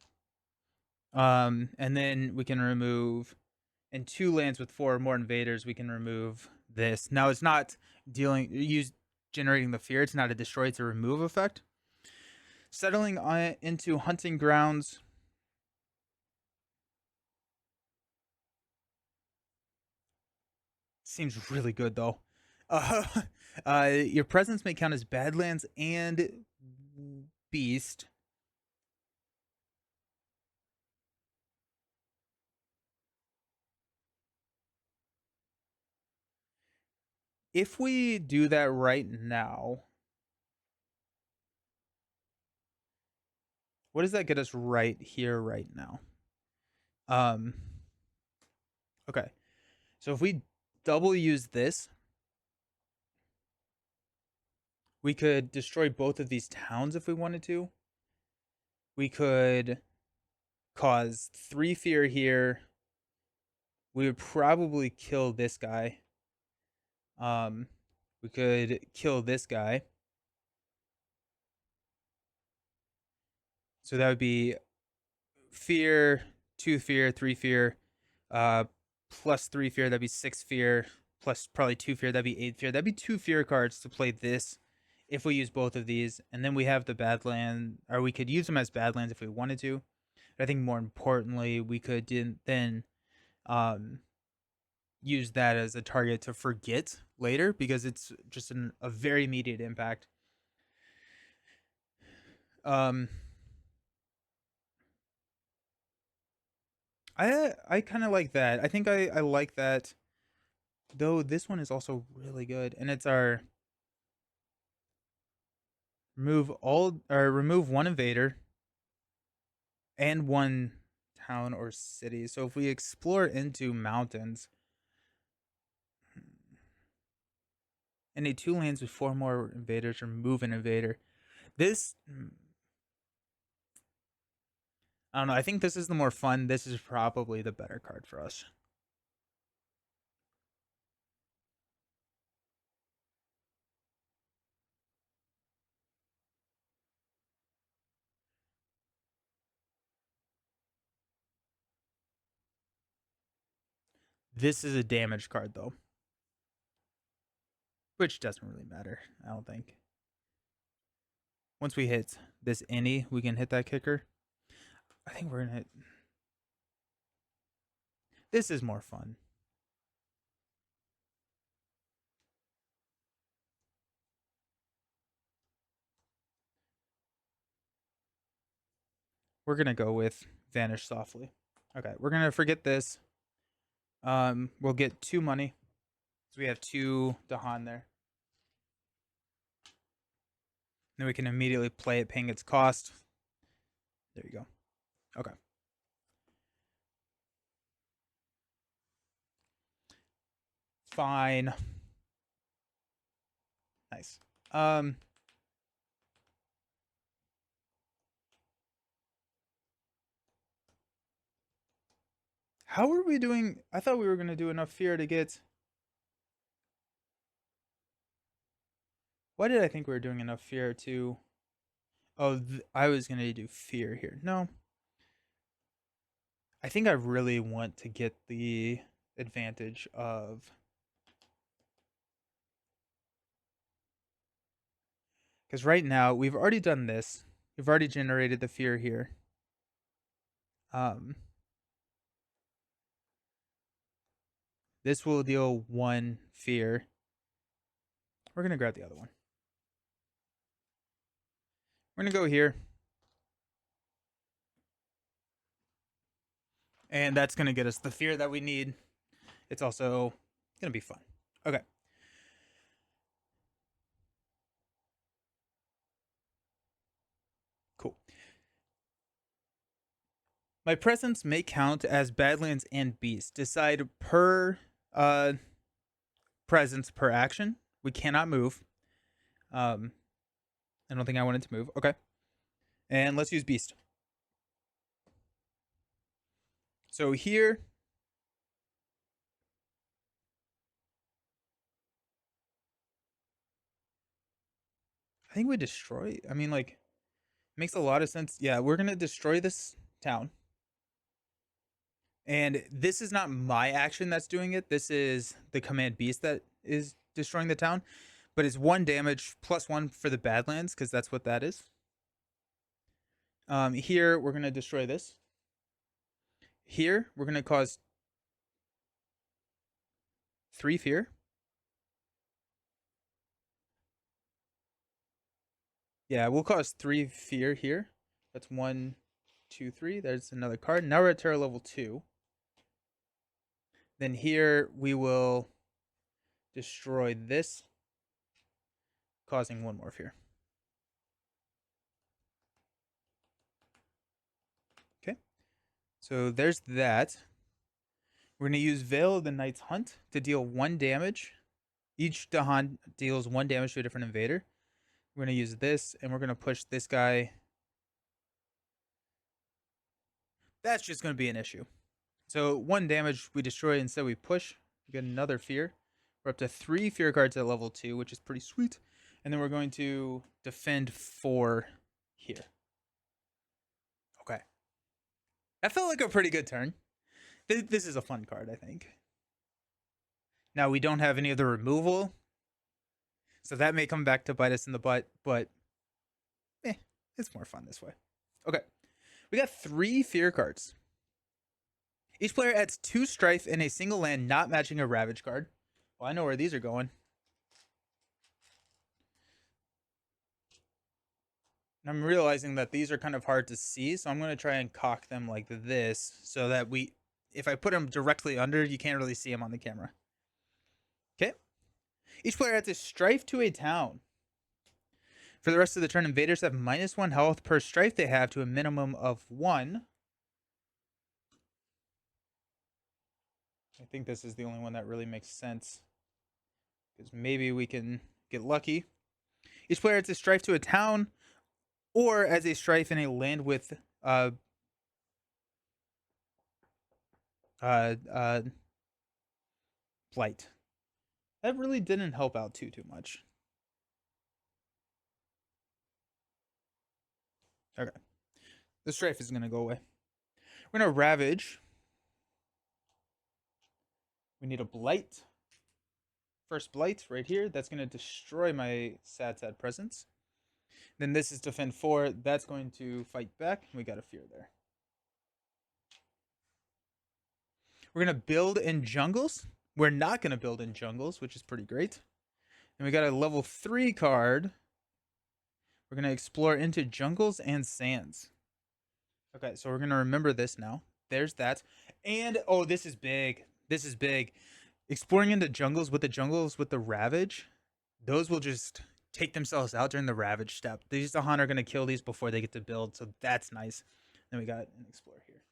Speaker 1: And then we can remove in 2 lands with 4 or more invaders, we can remove this. Now it's not generating the fear, it's not a destroy, it's a remove effect. Settling into hunting grounds. Seems really good though. Your presence may count as Badlands and Beast. If we do that right now, what does that get us right here, right now? Okay. So if we double use this, we could destroy both of these towns if we wanted to. We could cause 3 fear here. We would probably kill this guy. We could kill this guy. So that would be fear, 2 fear, 3 fear, plus 3 fear. That'd be 6 fear, plus probably 2 fear. That'd be 8 fear. That'd be 2 fear cards to play this if we use both of these. And then we have the Badland, or we could use them as Badlands if we wanted to. But I think more importantly, we could then use that as a target to forget later because it's just a very immediate impact. I kind of like that. I think I like that. Though this one is also really good, and it's our remove 1 invader and 1 town or city. So if we explore into mountains, any 2 lands with 4 more invaders, remove an invader. This I don't know. I think this is the more fun. This is probably the better card for us. This is a damage card though, which doesn't really matter. I don't think. Once we hit this any, we can hit that kicker. I think we're gonna hit. This is more fun. We're gonna go with vanish softly. Okay, we're gonna forget this. We'll get 2 money. So we have 2 Dahan there. Then we can immediately play it paying its cost. There you go. Okay. Fine. Nice. How are we doing? I thought we were gonna do enough fear to get. Why did I think we were doing enough fear to? Oh, I was gonna do fear here. No, I think I really want to get the advantage of, because right now we've already done this. We've already generated the fear here. Um, this will deal 1 fear. We're gonna grab the other one. We're gonna go here, and that's gonna get us the fear that we need. It's also gonna be fun. Okay. Cool. My presence may count as Badlands and Beast. Decide per presence per action. We cannot move. I don't think I wanted to move. Okay. And let's use Beast. So here, I think we destroy. I mean, like, makes a lot of sense. Yeah, we're going to destroy this town. And this is not my action that's doing it. This is the command Beast that is destroying the town. But it's 1 damage plus 1 for the Badlands, because that's what that is. Here, we're going to destroy this. Here, we're going to cause 3 fear. Yeah, we'll cause 3 fear here. That's 1, 2, 3. There's another card. Now we're at terror level 2. Then here we will destroy this, causing 1 more fear. Okay, so there's that. We're going to use Veil of the Knight's Hunt to deal 1 damage. Each Dahan deals 1 damage to a different invader. We're going to use this, and we're going to push this guy. That's just going to be an issue. So 1 damage we destroy, instead we push. We get another fear. We're up to 3 fear cards at level 2, which is pretty sweet. And then we're going to defend 4 here. Okay. That felt like a pretty good turn. This is a fun card, I think. Now, we don't have any of the removal, so that may come back to bite us in the butt, but it's more fun this way. Okay. We got 3 fear cards. Each player adds 2 strife in a single land not matching a ravage card. Well, I know where these are going. I'm realizing that these are kind of hard to see, so I'm going to try and cock them like this so that if I put them directly under, you can't really see them on the camera. Okay. Each player adds a strife to a town. For the rest of the turn, invaders have -1 health per strife they have to a minimum of 1. I think this is the only one that really makes sense, because maybe we can get lucky. Each player adds a strife to a town or as a strife in a land with blight. That really didn't help out too much. Okay. The strife is going to go away. We're going to ravage. We need a blight. First blight right here. That's going to destroy my sad presence. Then this is defend 4. That's going to fight back. We got a fear there. We're going to build in jungles. We're not going to build in jungles, which is pretty great. And we got a level 3 card. We're going to explore into jungles and sands. Okay, so we're going to remember this now. There's that. And, oh, this is big. This is big. Exploring into jungles with the ravage, those will just take themselves out during the ravage step. These Dahan are going to kill these before they get to build, so that's nice. Then we got an explore here.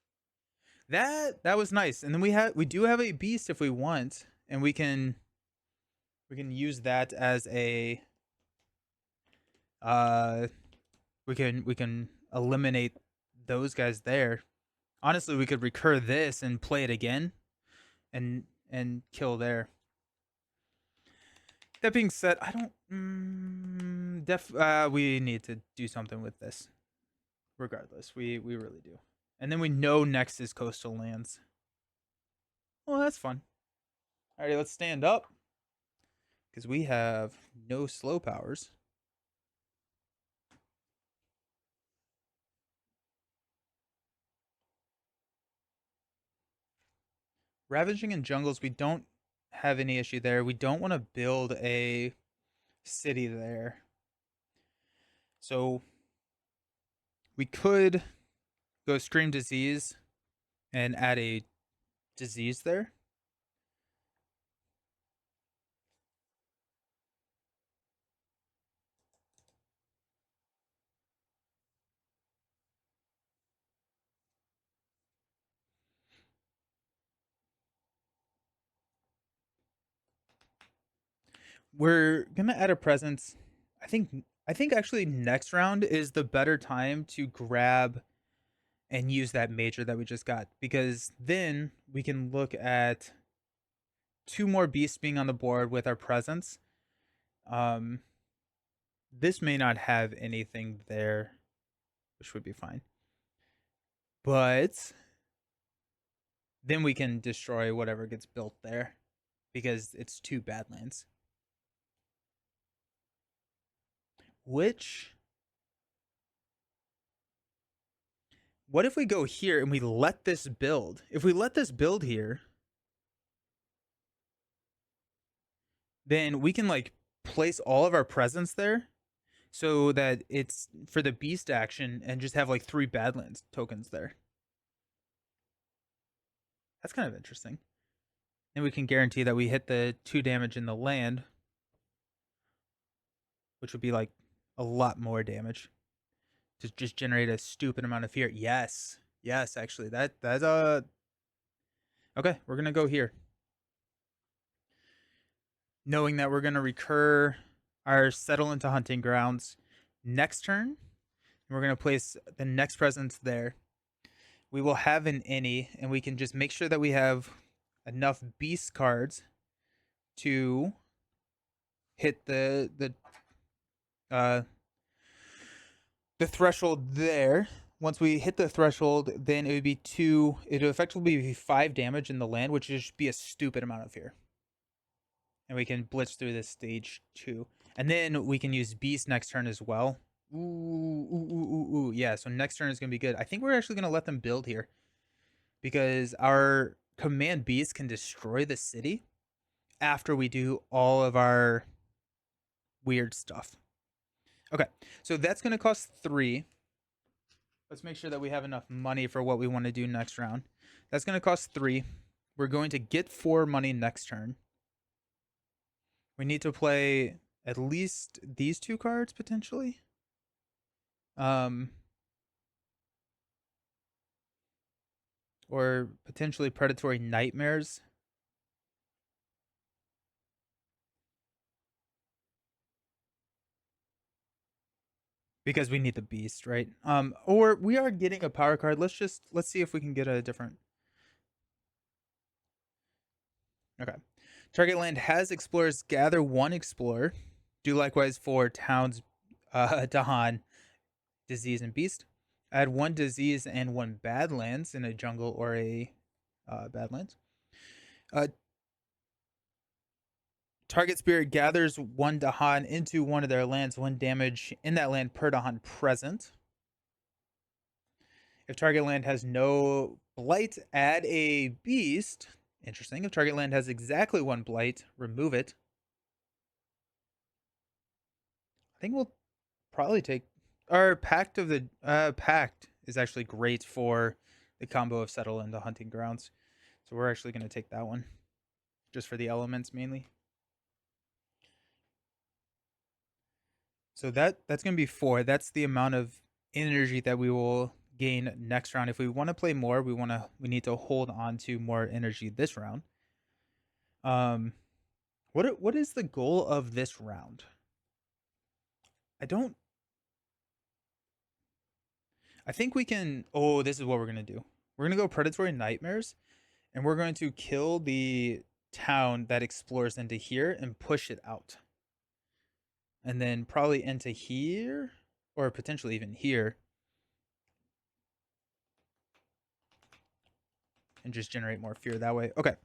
Speaker 1: That was nice. And then we do have a beast if we want, and we can use that as a Uh, we can eliminate those guys there. Honestly, we could recur this and play it again, and kill there. That being said, I don't. We need to do something with this. Regardless, we really do. And then we know next is coastal lands. Well, that's fun. Alrighty, let's stand up because we have no slow powers. Ravaging in jungles, we don't have any issue there. We don't want to build a city there. So we could go Scream Disease and add a disease there. We're gonna add a presence. I think actually next round is the better time to grab and use that major that we just got, because then we can look at two more beasts being on the board with our presence. Um, this may not have anything there, which would be fine. But then we can destroy whatever gets built there because it's two Badlands. Which, what if we go here and we let this build? If we let this build here, then we can like place all of our presence there so that it's for the beast action and just have like 3 Badlands tokens there. That's kind of interesting. And we can guarantee that we hit the 2 damage in the land, which would be like a lot more damage to just generate a stupid amount of fear. Yes. Yes, actually. That's okay, we're going to go here. Knowing that we're going to recur our settle into hunting grounds next turn. We're going to place the next presence there. We will have an any, and we can just make sure that we have enough beast cards to hit the threshold there. Once we hit the threshold, then it would be 2. It would effectively be 5 damage in the land, which would just be a stupid amount of fear. And we can blitz through this stage 2. And then we can use beast next turn as well. Ooh. Yeah, so next turn is going to be good. I think we're actually going to let them build here, because our command beast can destroy the city after we do all of our weird stuff. Okay, so that's going to cost 3. Let's make sure that we have enough money for what we want to do next round. That's going to cost 3. We're going to get 4 money next turn. We need to play at least these 2 cards potentially. Or potentially predatory nightmares. Because we need the beast, right? Or we are getting a power card. Let's see if we can get a different. Okay. Target land has explorers. Gather 1 explorer. Do likewise for towns, Dahan, disease, and beast. Add 1 disease and 1 badlands in a jungle or a badlands. Target spirit gathers 1 Dahan into one of their lands. 1 damage in that land per Dahan present. If target land has no blight, add a beast. Interesting. If target land has exactly 1 blight, remove it. I think we'll probably take our pact of the pact is actually great for the combo of settle and the hunting grounds. So we're actually going to take that one just for the elements mainly. So that's going to be 4. That's the amount of energy that we will gain next round. If we want to play more, we need to hold on to more energy this round. What is the goal of this round? I don't I think we can. Oh, this is what we're gonna do. We're gonna go predatory nightmares, and we're going to kill the town that explores into here and push it out, and then probably into here, or potentially even here, and just generate more fear that way. Okay.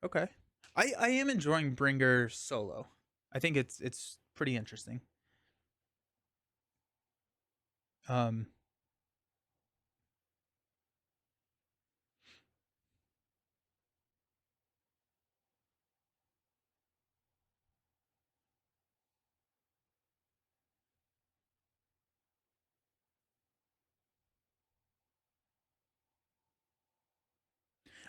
Speaker 1: Okay. I am enjoying Bringer solo. I think it's pretty interesting. Um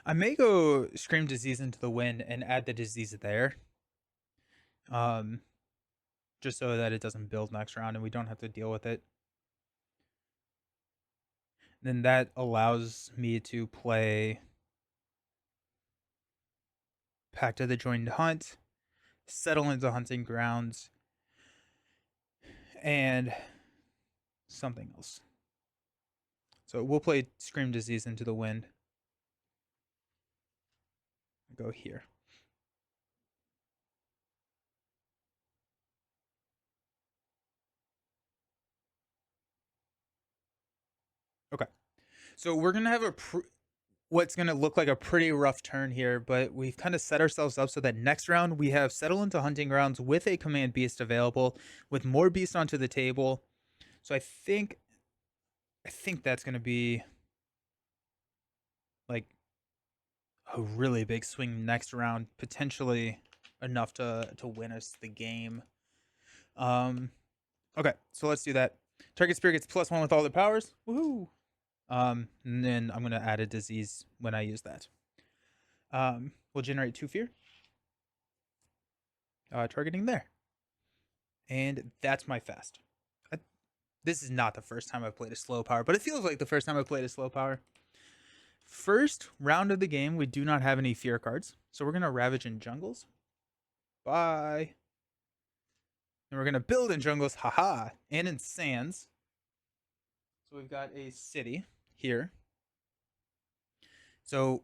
Speaker 1: I may go Scream Disease into the Wind and add the disease there. Um just so that it doesn't build next round and we don't have to deal with it. Then that allows me to play Pact of the Joined Hunt, settle into hunting grounds, and something else. So we'll play Scream Disease into the Wind. Go here. Okay. So we're gonna have what's gonna look like a pretty rough turn here, but we've kind of set ourselves up so that next round we have settle into hunting grounds with a command beast available, with more beasts onto the table. So I think that's gonna be like a really big swing next round, potentially enough to win us the game. Um, okay, so let's do that. Target spirit gets +1 with all their powers. Woohoo! And then I'm gonna add a disease when I use that. We'll generate 2 fear. Targeting there, and that's my fast. This is not the first time I've played a slow power, but it feels like the first time I played a slow power. First round of the game, we do not have any fear cards, so we're gonna ravage in jungles. Bye. And we're gonna build in jungles, haha, and in sands. So we've got a city here. So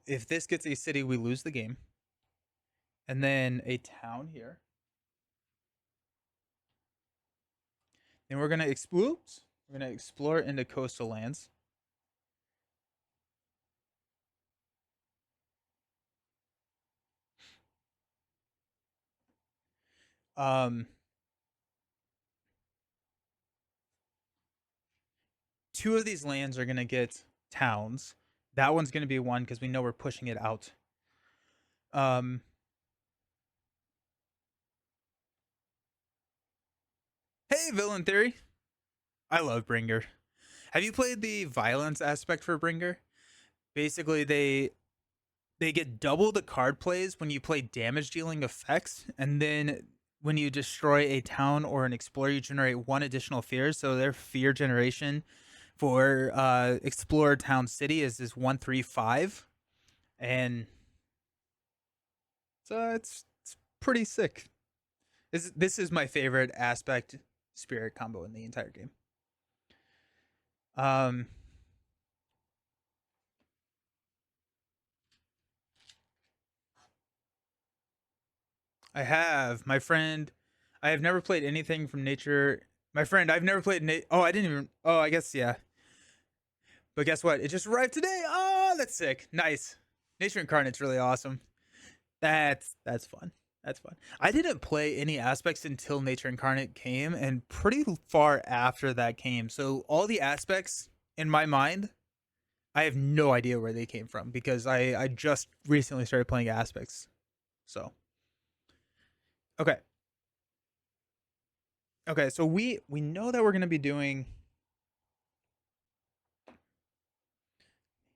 Speaker 1: if this gets a city, we lose the game. And then a town here. Then we're gonna explore into coastal lands. Um, 2 of these lands are gonna get towns. That one's gonna be 1 because we know we're pushing it out. Hey, Villain Theory. I love Bringer. Have you played the violence aspect for Bringer? Basically, they get double the card plays when you play damage dealing effects, and then when you destroy a town or an explorer, you generate 1 additional fear. So their fear generation for Explorer Town City is 135, and so it's pretty sick. This is my favorite aspect spirit combo in the entire game. Um, I have my friend. I have never played anything from nature. My friend, I've never played. Oh, I didn't even. Oh, I guess yeah. But guess what? It just arrived today. Oh, that's sick. Nice. Nature Incarnate's really awesome. That's fun. That's fun. I didn't play any aspects until Nature Incarnate came, and pretty far after that came. So all the aspects in my mind, I have no idea where they came from because I just recently started playing aspects. So okay. Okay, so we know that we're gonna be doing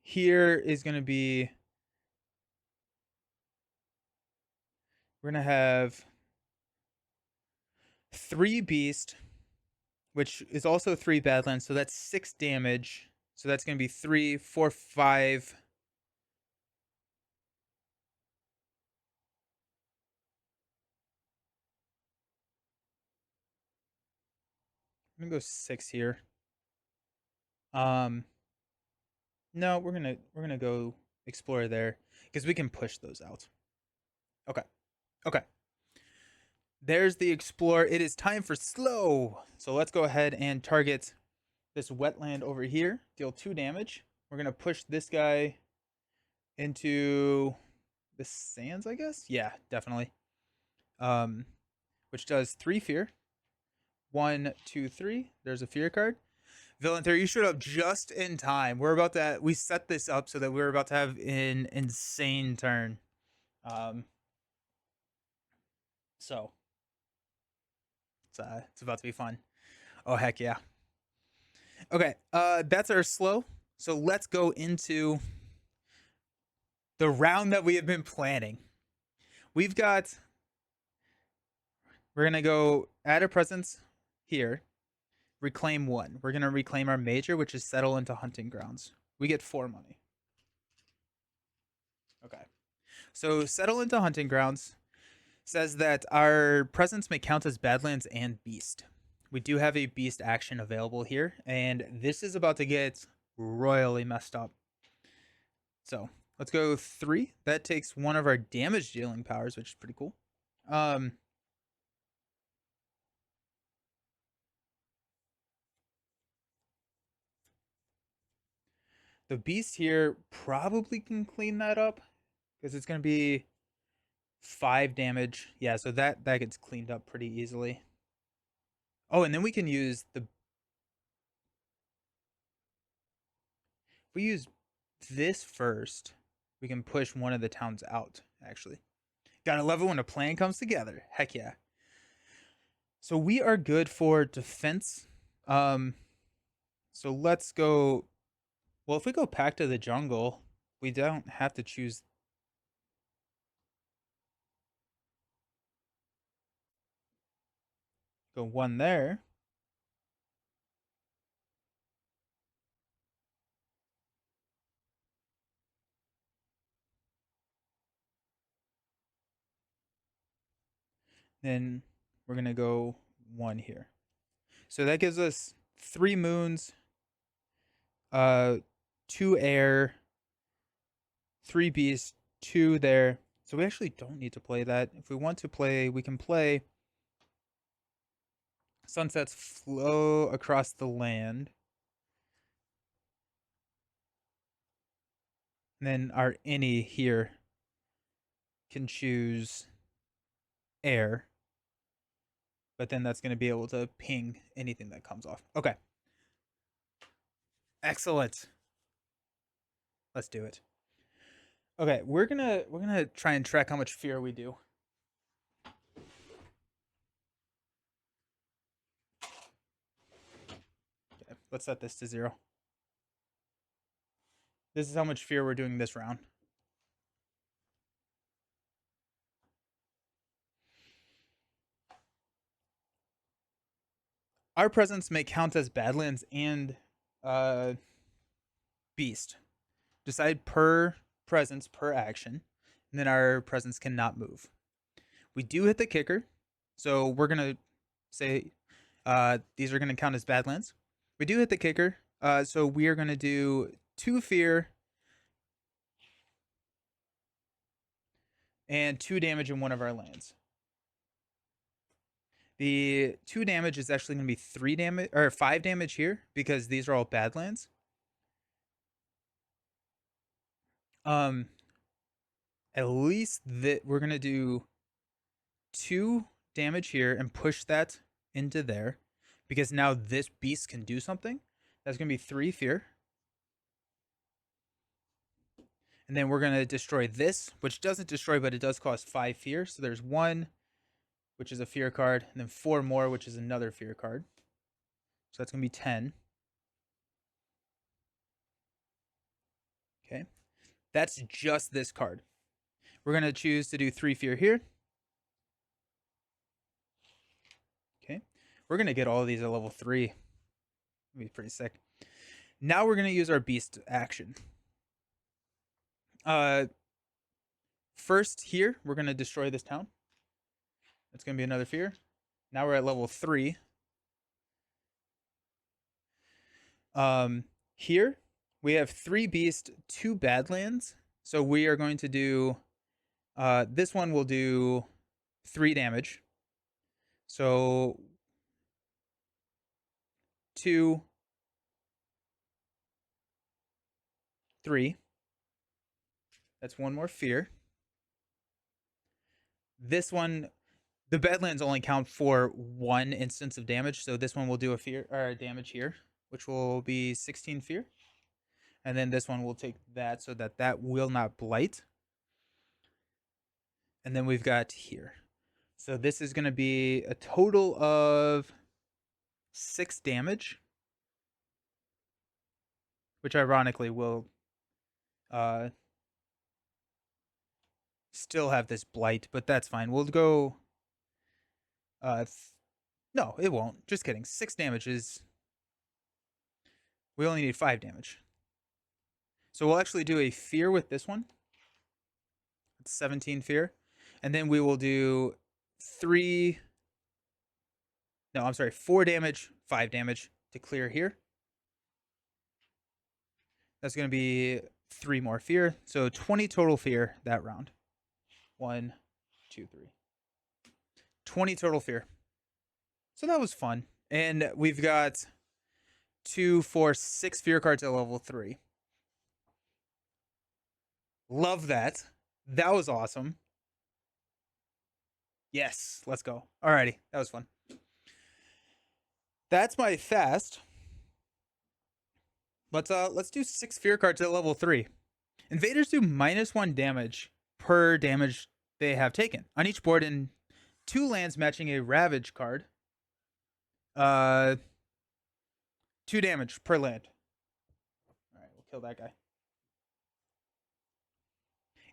Speaker 1: here is gonna be we're gonna have 3 beast, which is also 3 badlands, so that's 6 damage. So that's gonna be 3, 4, 5. gonna go 6 here. Um, no, we're gonna go explore there because we can push those out. Okay, okay. There's the explorer. It is time for slow. So let's go ahead and target this wetland over here. Deal 2 damage. We're gonna push this guy into the sands, I guess. Yeah, definitely. Um, which does 3 fear. 1, 2, 3. There's a fear card. Villain 3, you showed up just in time. We set this up so that we were about to have an insane turn. Um, so it's about to be fun. Oh heck yeah. Okay, that's our slow. So let's go into the round that we have been planning. We've got. We're gonna go add a presence here. Reclaim 1. We're gonna reclaim our major, which is settle into hunting grounds. We get 4 money. Okay. So settle into hunting grounds says that our presence may count as Badlands and Beast. We do have a Beast action available here, and this is about to get royally messed up. So let's go 3. That takes one of our damage dealing powers, which is pretty cool. The Beast here probably can clean that up because it's going to be 5 damage. Yeah, so that gets cleaned up pretty easily. Oh, and then we can use the. If we use this first, we can push one of the towns out, actually. Gotta love it when a plan comes together. Heck yeah. So we are good for defense. So let's go. Well, if we go Pact of the Jungle, we don't have to choose. Go 1 there. Then we're gonna go 1 here. So that gives us 3 moons, 2 air, 3 beasts, 2 there. So we actually don't need to play that. If we want to play, we can play sunsets flow across the land. And then our any here can choose air. But then that's going to be able to ping anything that comes off. Okay. Excellent. Let's do it. Okay, we're gonna try and track how much fear we do. Okay, let's set this to 0. This is how much fear we're doing this round. Our presence may count as Badlands and Beast. Decide per presence per action, and then our presence cannot move. We do hit the kicker, so we're gonna say these are gonna count as Badlands. We do hit the kicker, so we are gonna do 2 fear and 2 damage in one of our lands. The 2 damage is actually going to be 3 damage or 5 damage here because these are all Badlands. At least that we're going to do 2 damage here and push that into there because now this beast can do something. That's going to be 3 fear. And then we're going to destroy this, which doesn't destroy, but it does cost 5 fear. So there's 1, which is a fear card, and then 4 more, which is another fear card. So that's going to be 10. Okay. That's just this card. We're going to choose to do 3 fear here. Okay. We're going to get all of these at level 3. That'd be pretty sick. Now we're going to use our beast action. First here, we're going to destroy this town. That's going to be another fear. Now we're at level 3. Here we have 3 beast, 2 badlands. So we are going to do this one will do 3 damage. So 2, 3. That's one more fear. This one, the badlands only count for 1 instance of damage, so this one will do a fear or damage here, which will be 16 fear. And then this one will take that so that that will not blight. And then we've got here. So this is going to be a total of 6 damage, which ironically will still have this blight, but that's fine. We'll go no, it won't. Just kidding. 6 damage is we only need 5 damage. So we'll actually do a fear with this one. It's 17 fear. And then we will do 4 damage, 5 damage to clear here. That's going to be 3 more fear. So 20 total fear that round. 1, 2, 3. 20 total fear. So that was fun. And we've got 2, 4, 6 fear cards at level 3. Love that. That was awesome. Yes, let's go. Alrighty, that was fun. That's my fast. Let's do 6 fear cards at level 3. Invaders do -1 damage per damage they have taken on each board in 2 lands matching a ravage card. 2 damage per land. Alright, we'll kill that guy.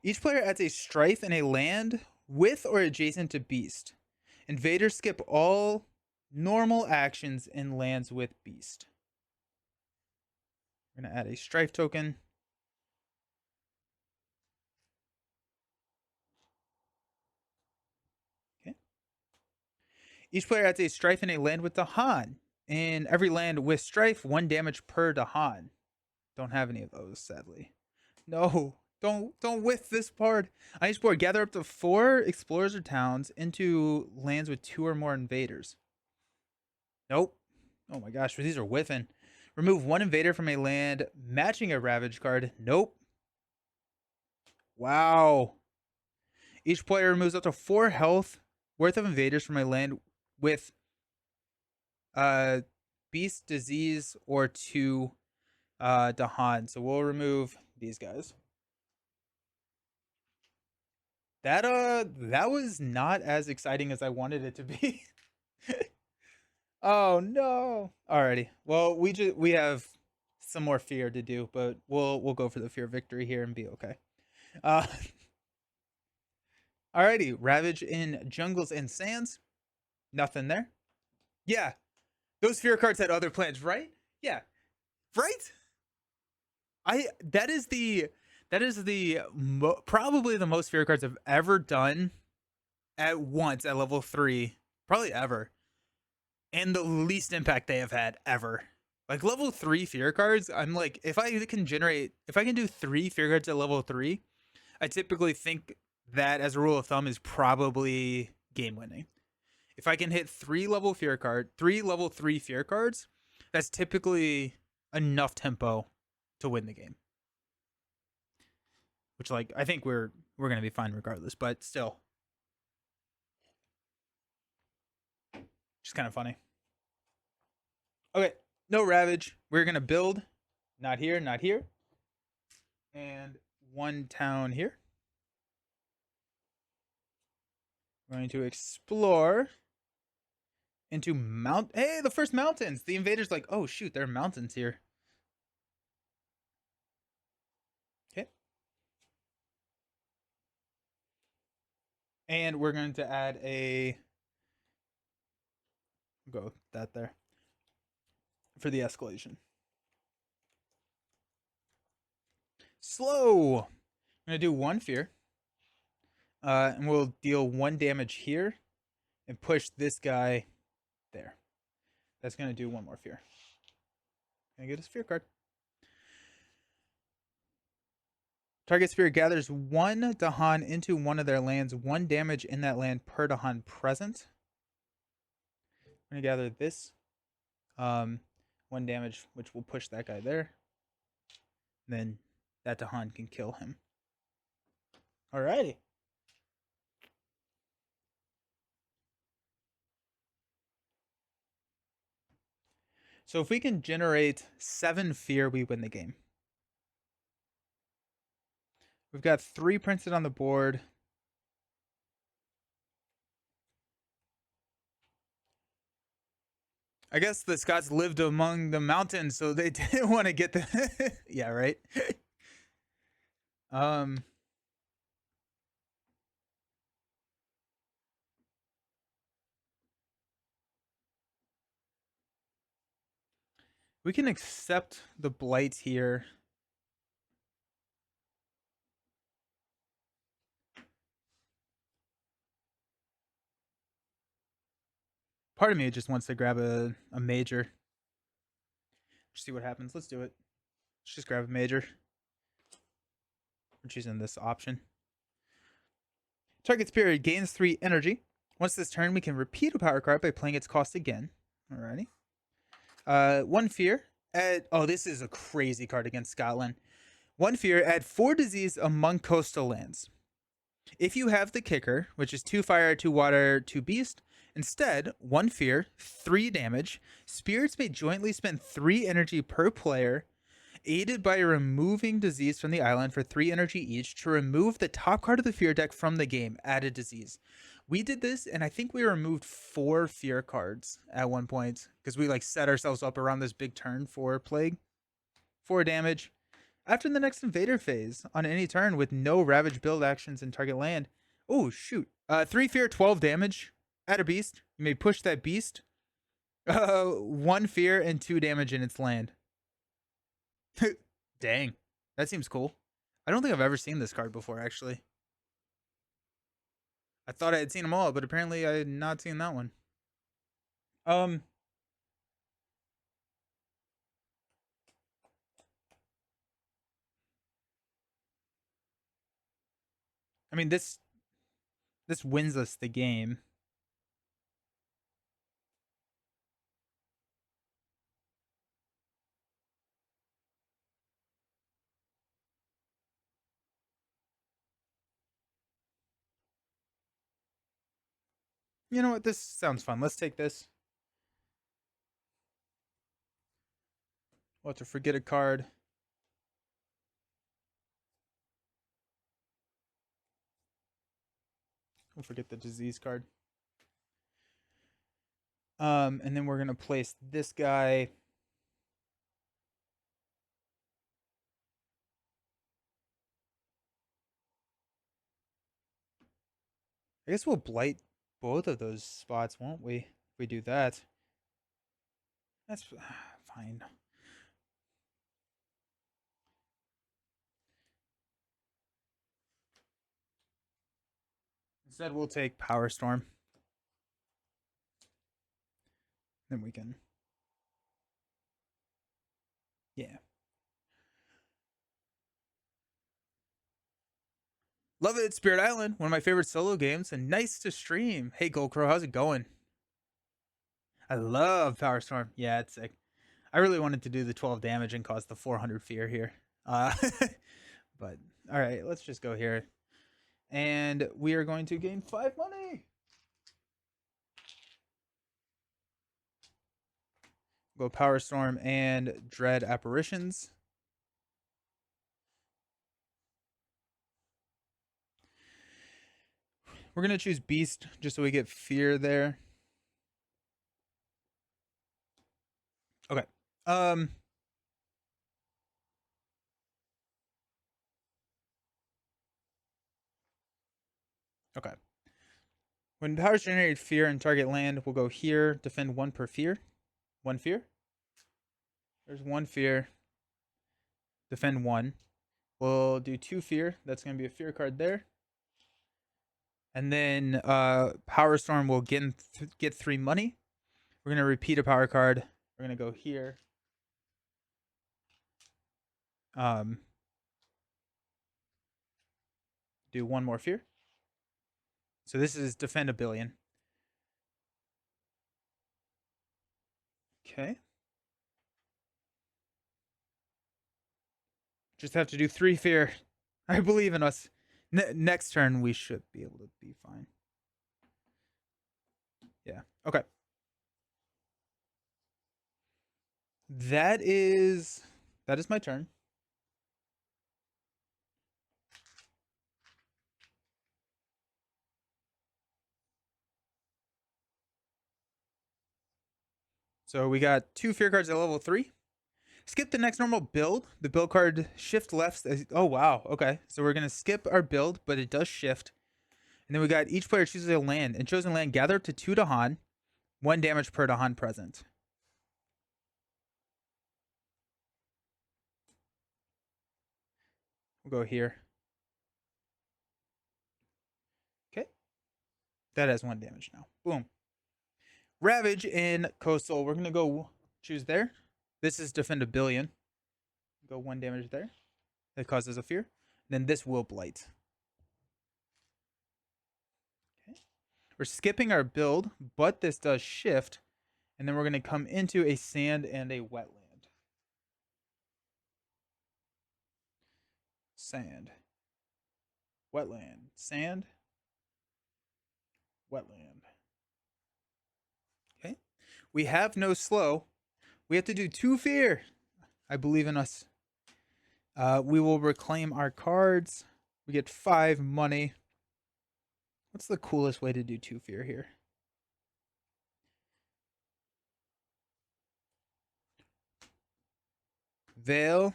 Speaker 1: Each player adds a strife in a land with or adjacent to beast. Invaders skip all normal actions in lands with beast. We're going to add a strife token. Okay. Each player adds a strife in a land with Dahan. In every land with strife, 1 damage per Dahan. Don't have any of those, sadly. No, don't whiff this part. On each board, gather up to 4 explorers or towns into lands with 2 or more invaders. Nope. Oh my gosh, these are whiffing. Remove 1 invader from a land matching a ravage card. Nope. Wow. Each player removes up to 4 health worth of invaders from a land with beast, disease, or 2 Dahan. So we'll remove these guys. That was not as exciting as I wanted it to be. Oh no. Alrighty. Well, we have some more fear to do, but we'll go for the fear victory here and be okay. Alrighty, ravage in jungles and sands. Nothing there. Yeah. Those fear cards had other plans, right? Yeah. Right? That is probably the most fear cards I've ever done at once at level 3, probably ever, and the least impact they have had ever. Like level 3 fear cards, I'm like, if I can do 3 fear cards at level 3, I typically think that as a rule of thumb is probably game winning. If I can hit 3 level 3 fear cards, that's typically enough tempo to win the game. Which, like, I think we're gonna be fine regardless, but still, just kind of funny. Okay, no ravage. We're gonna build, not here, not here, and 1 town here. We're going to explore into Hey, the first mountains. The invaders like, oh shoot, there are mountains here. Okay. And we're going to add go with that there for the escalation. Slow. I'm gonna do 1 fear. And we'll deal 1 damage here and push this guy there. That's gonna do 1 more fear. Gonna get a sphere card. Target spirit gathers one Dahan into one of their lands, 1 damage in that land per Dahan present. I'm gonna gather this. 1 damage, which will push that guy there. And then that Dahan can kill him. Alrighty. So if we can generate 7 fear, we win the game. We've got 3 printed on the board. I guess the Scots lived among the mountains, so they didn't want to get the yeah, right. We can accept the blight here. Part of me just wants to grab a major. Just see what happens. Let's do it. Let's just grab a major. We're choosing this option. Target spirit gains 3 energy. Once this turn, we can repeat a power card by playing its cost again. Alrighty. 1 fear. Oh, this is a crazy card against Scotland. 1 fear, add 4 disease among coastal lands. If you have the kicker, which is 2 fire, 2 water, 2 beast, instead, 1 fear, 3 damage. Spirits may jointly spend 3 energy per player, aided by removing disease from the island for 3 energy each to remove the top card of the fear deck from the game, added disease. We did this, and I think we removed 4 fear cards at one point because we like set ourselves up around this big turn for plague. 4 damage. After the next invader phase, on any turn with no ravage build actions in target land. Oh shoot! 3 fear, 12 damage. Add a beast. You may push that beast. 1 fear and 2 damage in its land. Dang, that seems cool. I don't think I've ever seen this card before, actually. I thought I had seen them all, but apparently I had not seen that one. I mean, this wins us the game. You know what? This sounds fun. Let's take this. We'll have to forget a card. We'll forget the disease card. And then we're gonna place this guy. I guess we'll blight both of those spots, won't we? If we do that. That's fine. Instead, we'll take Power Storm. Then we can. Yeah. Love it, Spirit Island. One of my favorite solo games, and nice to stream. Hey, Goldcrow, how's it going? I love Power Storm. Yeah, it's sick. I really wanted to do the 12 damage and cause the 400 fear here. But, all right, let's just go here. And we are going to gain 5 money. Go Power Storm and Dread Apparitions. We're going to choose Beast just so we get fear there. Okay. Okay. When powers generate fear in target land, we'll go here, defend 1 per fear. 1 fear. There's 1 fear. Defend 1. We'll do 2 fear. That's going to be a fear card there. And then Power Storm will get 3 money. We're going to repeat a power card. We're going to go here. Um, do one more fear. So this is defend a billion. Okay. Just have to do 3 fear. I believe in us. Next turn, we should be able to be fine. Yeah. Okay. That is my turn. So we got 2 fear cards at level 3. Skip the next normal build. The build card shift left. Oh, wow. Okay. So we're going to skip our build, but it does shift. And then we got each player chooses a land. And chosen land, gather up to 2 Dahan. 1 damage per Dahan present. We'll go here. Okay. That has 1 damage now. Boom. Ravage in Coastal. We're going to go choose there. This is defend a billion. Go 1 damage there. That causes a fear. Then this will blight. Okay. We're skipping our build, but this does shift. And then we're going to come into a sand and a wetland. Sand. Wetland. Sand. Wetland. Okay. We have no slow. We have to do 2 fear. I believe in us. We will reclaim our cards. We get 5 money. What's the coolest way to do 2 fear here? Veil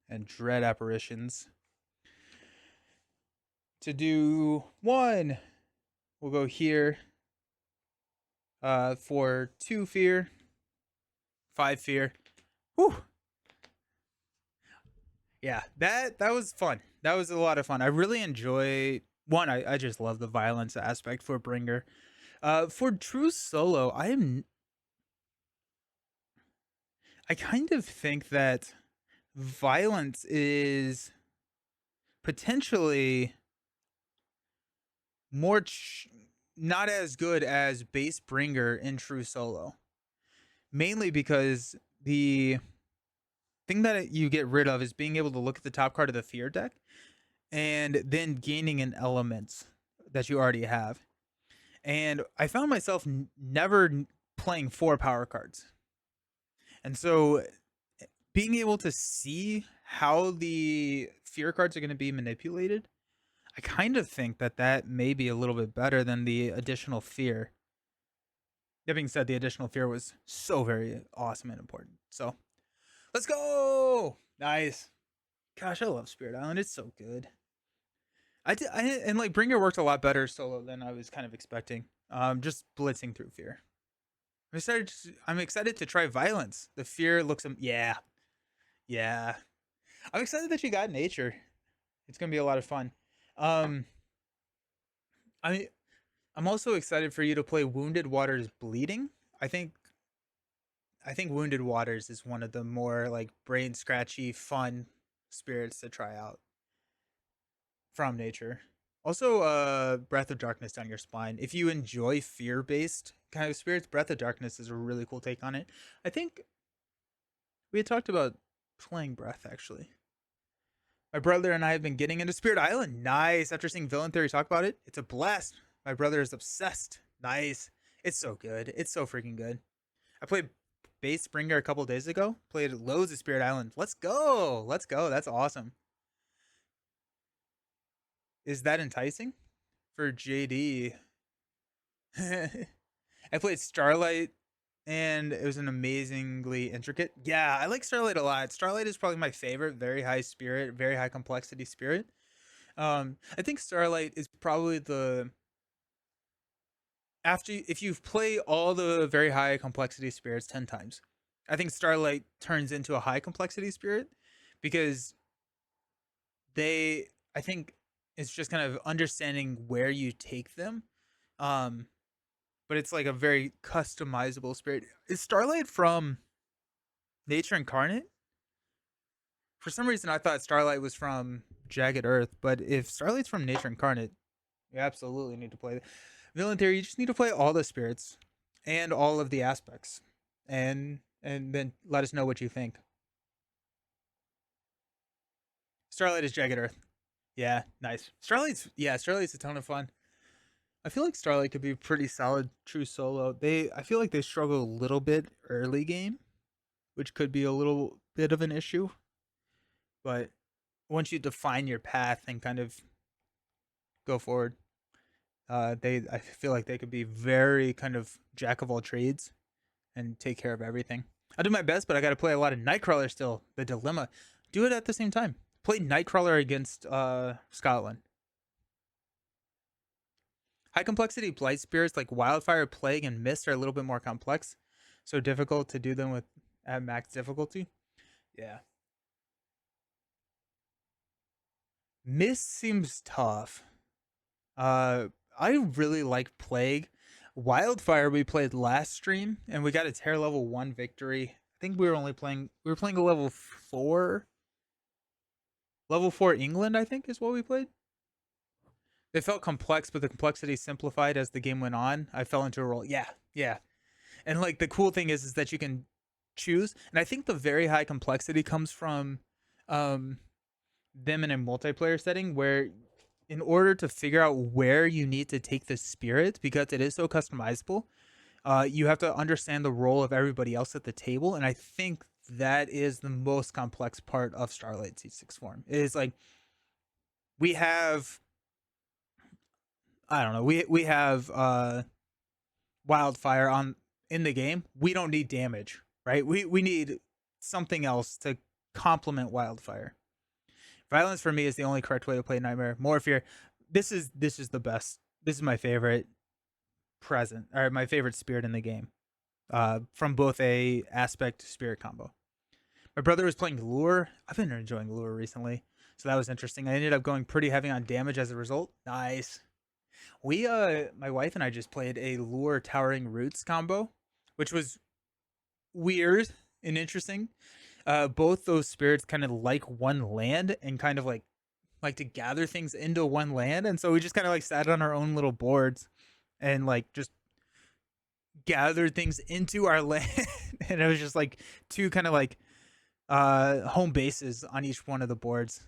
Speaker 1: and Dread Apparitions. To do 1, we'll go here for 2 fear, 5 fear. Whew. Yeah, that was fun. That was a lot of fun. I really enjoy one. I just love the violence aspect for Bringer. For true solo, I kind of think that violence is potentially more not as good as base Bringer in true solo. Mainly because the thing that you get rid of is being able to look at the top card of the fear deck and then gaining an element that you already have. And I found myself never playing 4 power cards. And so being able to see how the fear cards are going to be manipulated, I kind of think that may be a little bit better than the additional fear. That being said, the additional fear was so very awesome and important. So let's go. Nice. Gosh, I love Spirit Island. It's so good. And like Bringer worked a lot better solo than I was kind of expecting. Just blitzing through fear. I'm excited to try violence. The fear looks yeah. Yeah. I'm excited that you got nature. It's gonna be a lot of fun. Um I I'm also excited for you to play Wounded Waters Bleeding. I think Wounded Waters is one of the more like brain scratchy, fun spirits to try out from nature. Also, Breath of Darkness down your spine. If you enjoy fear-based kind of spirits, Breath of Darkness is a really cool take on it. I think we had talked about playing Breath actually. My brother and I have been getting into Spirit Island. Nice. After seeing Villain Theory talk about it, it's a blast. My brother is obsessed. Nice. It's so good. It's so freaking good. I played Base Springer a couple days ago. Played loads of Spirit Island. Let's go. Let's go. That's awesome. Is that enticing? For JD. I played Starlight and it was an amazingly intricate. Yeah, I like Starlight a lot. Starlight is probably my favorite. Very high spirit, very high complexity spirit. I think Starlight is probably the after if you play all the very high complexity spirits 10 times, I think Starlight turns into a high complexity spirit because I think it's just kind of understanding where you take them. Um, but it's like a very customizable spirit. Is Starlight from Nature Incarnate. For some reason, I thought Starlight was from Jagged Earth, but if Starlight's from Nature Incarnate, you absolutely need to play it. Villain Theory, you just need to play all the spirits and all of the aspects, and then let us know what you think. Starlight is Jagged Earth. Yeah, nice. Starlight's a ton of fun. I feel like Starlight could be pretty solid true solo. I feel like they struggle a little bit early game, which could be a little bit of an issue. But once you define your path and kind of go forward, I feel like they could be very kind of jack of all trades and take care of everything. I'll do my best, but I got to play a lot of Nightcrawler still. The dilemma. Do it at the same time. Play Nightcrawler against Scotland. High complexity blight spirits like Wildfire, Plague, and Mist are a little bit more complex, so difficult to do them with at max difficulty. Yeah, Mist seems tough. I really like Plague. Wildfire we played last stream and we got a tear level 1 victory. I think we were playing a level 4. Level 4 England, I think, is what we played. They felt complex, but the complexity simplified as the game went on. I fell into a role. Yeah, yeah. And like the cool thing is that you can choose, and I think the very high complexity comes from um them in a multiplayer setting where in order to figure out where you need to take the spirit because it is so customizable, you have to understand the role of everybody else at the table, and I think that is the most complex part of Starlight C6 form. It is like we have, I don't know, we have Wildfire on in the game. We don't need damage, right? We need something else to complement Wildfire. Violence for me is the only correct way to play Nightmare. More Fear. This is the best. This is my favorite present or my favorite spirit in the game. From both a aspect spirit combo. My brother was playing Lure. I've been enjoying Lure recently, so that was interesting. I ended up going pretty heavy on damage as a result. Nice. My wife and I just played a Lure Towering Roots combo, which was weird and interesting. Both those spirits kind of like one land and kind of like to gather things into one land, and so we just kind of like sat on our own little boards and like just gathered things into our land, and it was just like two kind of like home bases on each one of the boards.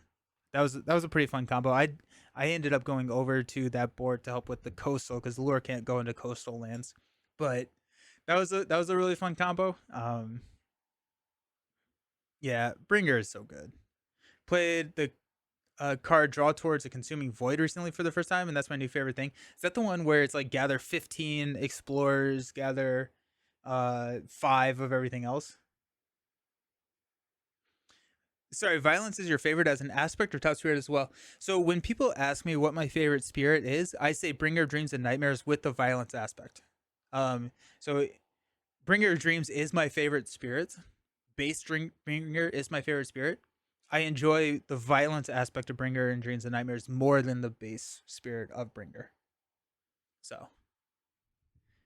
Speaker 1: That was a pretty fun combo. I ended up going over to that board to help with the coastal because Lure can't go into coastal lands, but that was a really fun combo. Yeah, Bringer is so good. Played the card Draw Towards a Consuming Void recently for the first time, and that's my new favorite thing. Is that the one where it's like gather 15 explorers, gather 5 of everything else? Sorry, violence is your favorite as an aspect or top spirit as well. So when people ask me what my favorite spirit is, I say Bringer of Dreams and Nightmares with the violence aspect. So Bringer of Dreams is my favorite spirit. Base Bringer is my favorite spirit. I enjoy the violence aspect of Bringer and Dreams and Nightmares more than the base spirit of Bringer. So,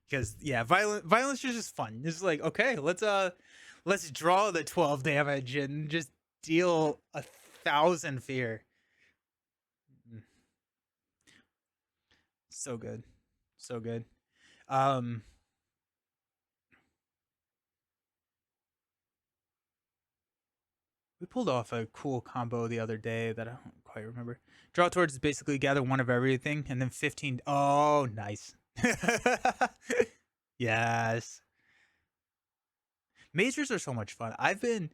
Speaker 1: because yeah, violence is just fun. It's like okay, let's draw the 12 damage and just deal 1,000 fear. Mm, so good, so good. Um, we pulled off a cool combo the other day that I don't quite remember. Draw Towards is basically gather one of everything and then 15. Oh, nice. Yes. Majors are so much fun. I've been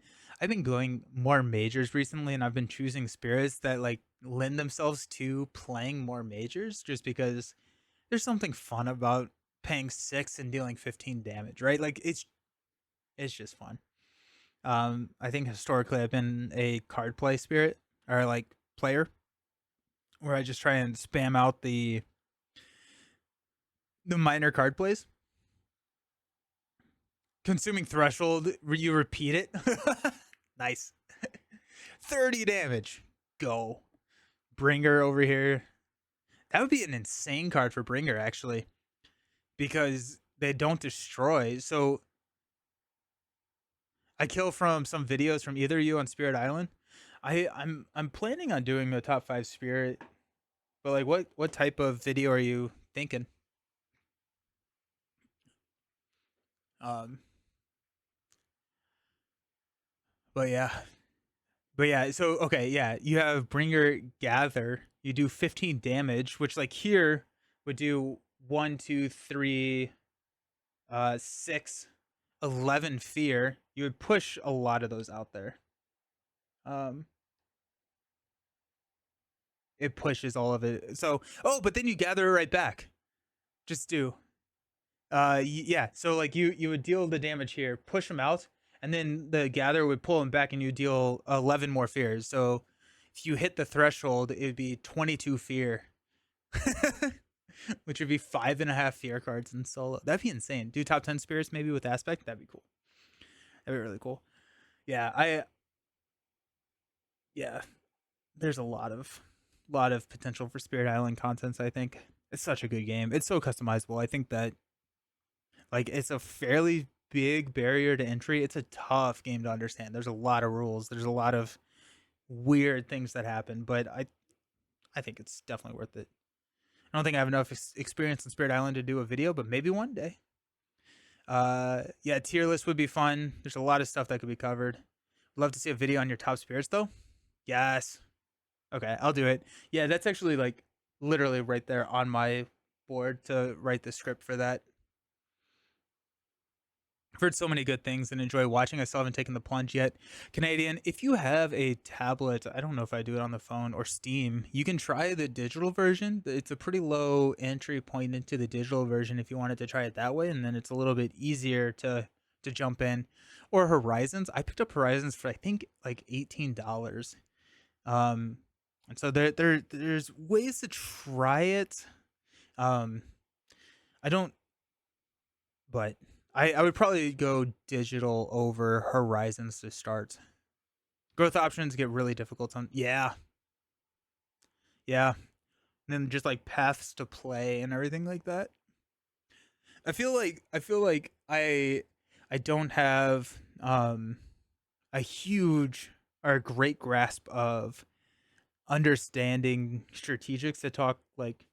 Speaker 1: going more majors recently and I've been choosing spirits that like lend themselves to playing more majors just because there's something fun about paying 6 and dealing 15 damage, right? Like it's just fun. I think historically I've been a card play spirit or like player where I just try and spam out the minor card plays. Consuming Threshold, you repeat it. Nice. 30 damage. Go. Bringer over here. That would be an insane card for Bringer, actually, because they don't destroy. So I kill from some videos from either of you on Spirit Island. I'm planning on doing a top 5 spirit, but like what type of video are you thinking? Um but yeah. But yeah, so okay, yeah, you have Bringer Gather. You do 15 damage, which like here would do 1, 2, 3, 6, 11 fear. You would push a lot of those out there. Um it pushes all of it. So, oh, but then you gather it right back. Just do. Yeah, so like you would deal the damage here, push them out, and then the gather would pull them back and you deal 11 more fears. So if you hit the threshold, it would be 22 fear. Which would be 5.5 fear cards in solo. That'd be insane. Do top 10 spirits maybe with aspect. That'd be cool. That'd be really cool. Yeah, yeah. There's a lot of potential for Spirit Island contents. I think it's such a good game. It's so customizable. I think that like it's a fairly big barrier to entry. It's a tough game to understand. There's a lot of rules. There's a lot of weird things that happen, but I think it's definitely worth it. I don't think I have enough experience in Spirit Island to do a video, but maybe one day. Yeah, tier list would be fun. There's a lot of stuff that could be covered. Love to see a video on your top spirits though. Yes. Okay, I'll do it. Yeah, that's actually like literally right there on my board to write the script for that. I've heard so many good things and enjoy watching. I still haven't taken the plunge yet. Canadian, if you have a tablet, I don't know if I do it on the phone or Steam, you can try the digital version. It's a pretty low entry point into the digital version if you wanted to try it that way, and then it's a little bit easier to jump in. Or Horizons. I picked up Horizons for I think like $18. Um and so there's ways to try it. Um I don't but I would probably go digital over Horizons to start. Growth options get really difficult. Yeah, yeah. And then just like paths to play and everything like that. I feel like I don't have a huge or a great grasp of understanding strategics to talk like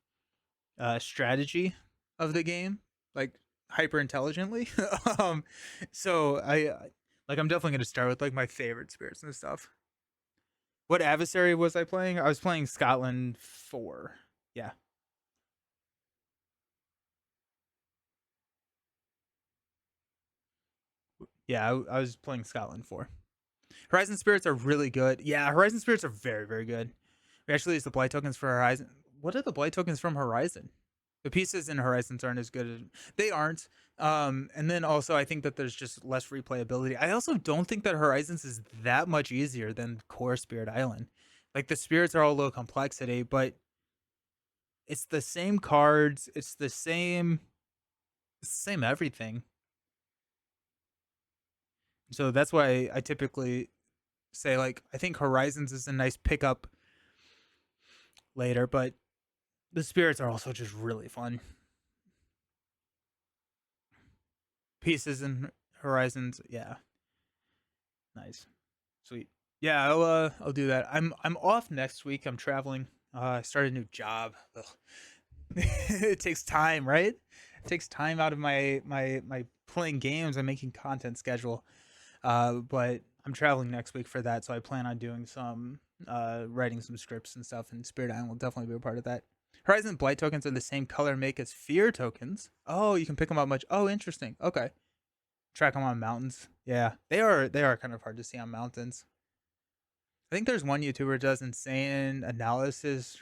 Speaker 1: strategy of the game like hyper intelligently. um so I'm definitely going to start with like my favorite spirits and stuff. What adversary was I playing? I was playing Scotland 4. Yeah. Yeah, I was playing Scotland 4. Horizon spirits are really good. Yeah, Horizon spirits are very very good. We actually use the blight tokens for Horizon. What are the blight tokens from Horizon? The pieces in Horizons aren't as good as they aren't. And then also I think that there's just less replayability. I also don't think that Horizons is that much easier than core Spirit Island. Like the spirits are all low complexity, but it's the same cards, it's the same everything. So that's why I typically say like I think Horizons is a nice pickup later, but the spirits are also just really fun. Pieces in Horizons, yeah, nice. Sweet. Yeah, I'll do that. I'm off next week. I'm traveling. I started a new job. Ugh. It takes time, right? It takes time out of my playing games and making content schedule. But I'm traveling next week for that, so I plan on doing some writing some scripts and stuff. And Spirit Island will definitely be a part of that. Horizon Blight tokens are the same color make as Fear tokens. Oh, you can pick them up much. Oh, interesting. Okay, track them on mountains. Yeah, they are kind of hard to see on mountains. I think there's one YouTuber who does insane analysis.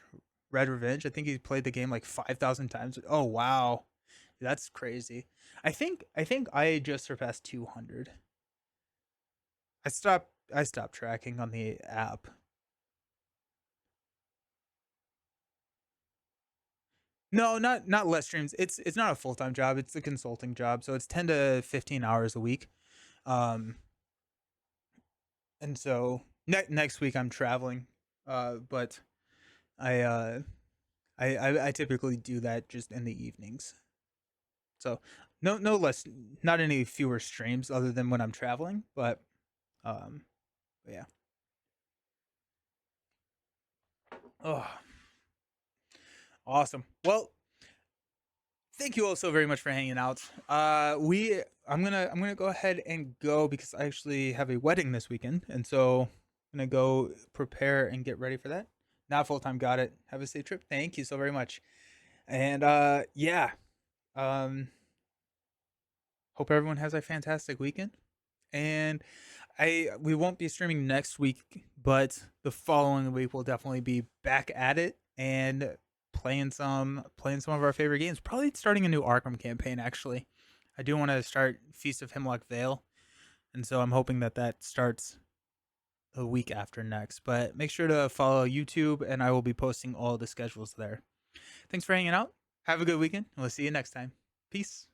Speaker 1: Red Revenge. I think he played the game like 5,000 times. Oh wow, that's crazy. I think I just surpassed 200. I stopped tracking on the app. No, not less streams. It's not a full time job. It's a consulting job, so it's 10 to 15 hours a week. Um, and so next week I'm traveling. But I I typically do that just in the evenings. So no less, not any fewer streams other than when I'm traveling, but But yeah. Oh, awesome. Well, thank you all so very much for hanging out. I'm gonna go ahead and go because I actually have a wedding this weekend, and so I'm gonna go prepare and get ready for that. Not full time, got it. Have a safe trip. Thank you so very much. And yeah, um, hope everyone has a fantastic weekend. And we won't be streaming next week, but the following week we'll definitely be back at it and playing some of our favorite games. Probably starting a new Arkham campaign actually. I do want to start Feast of Hemlock Vale, and so I'm hoping that that starts a week after next. But make sure to follow YouTube, and I will be posting all the schedules there. Thanks for hanging out. Have a good weekend. We'll see you next time. Peace.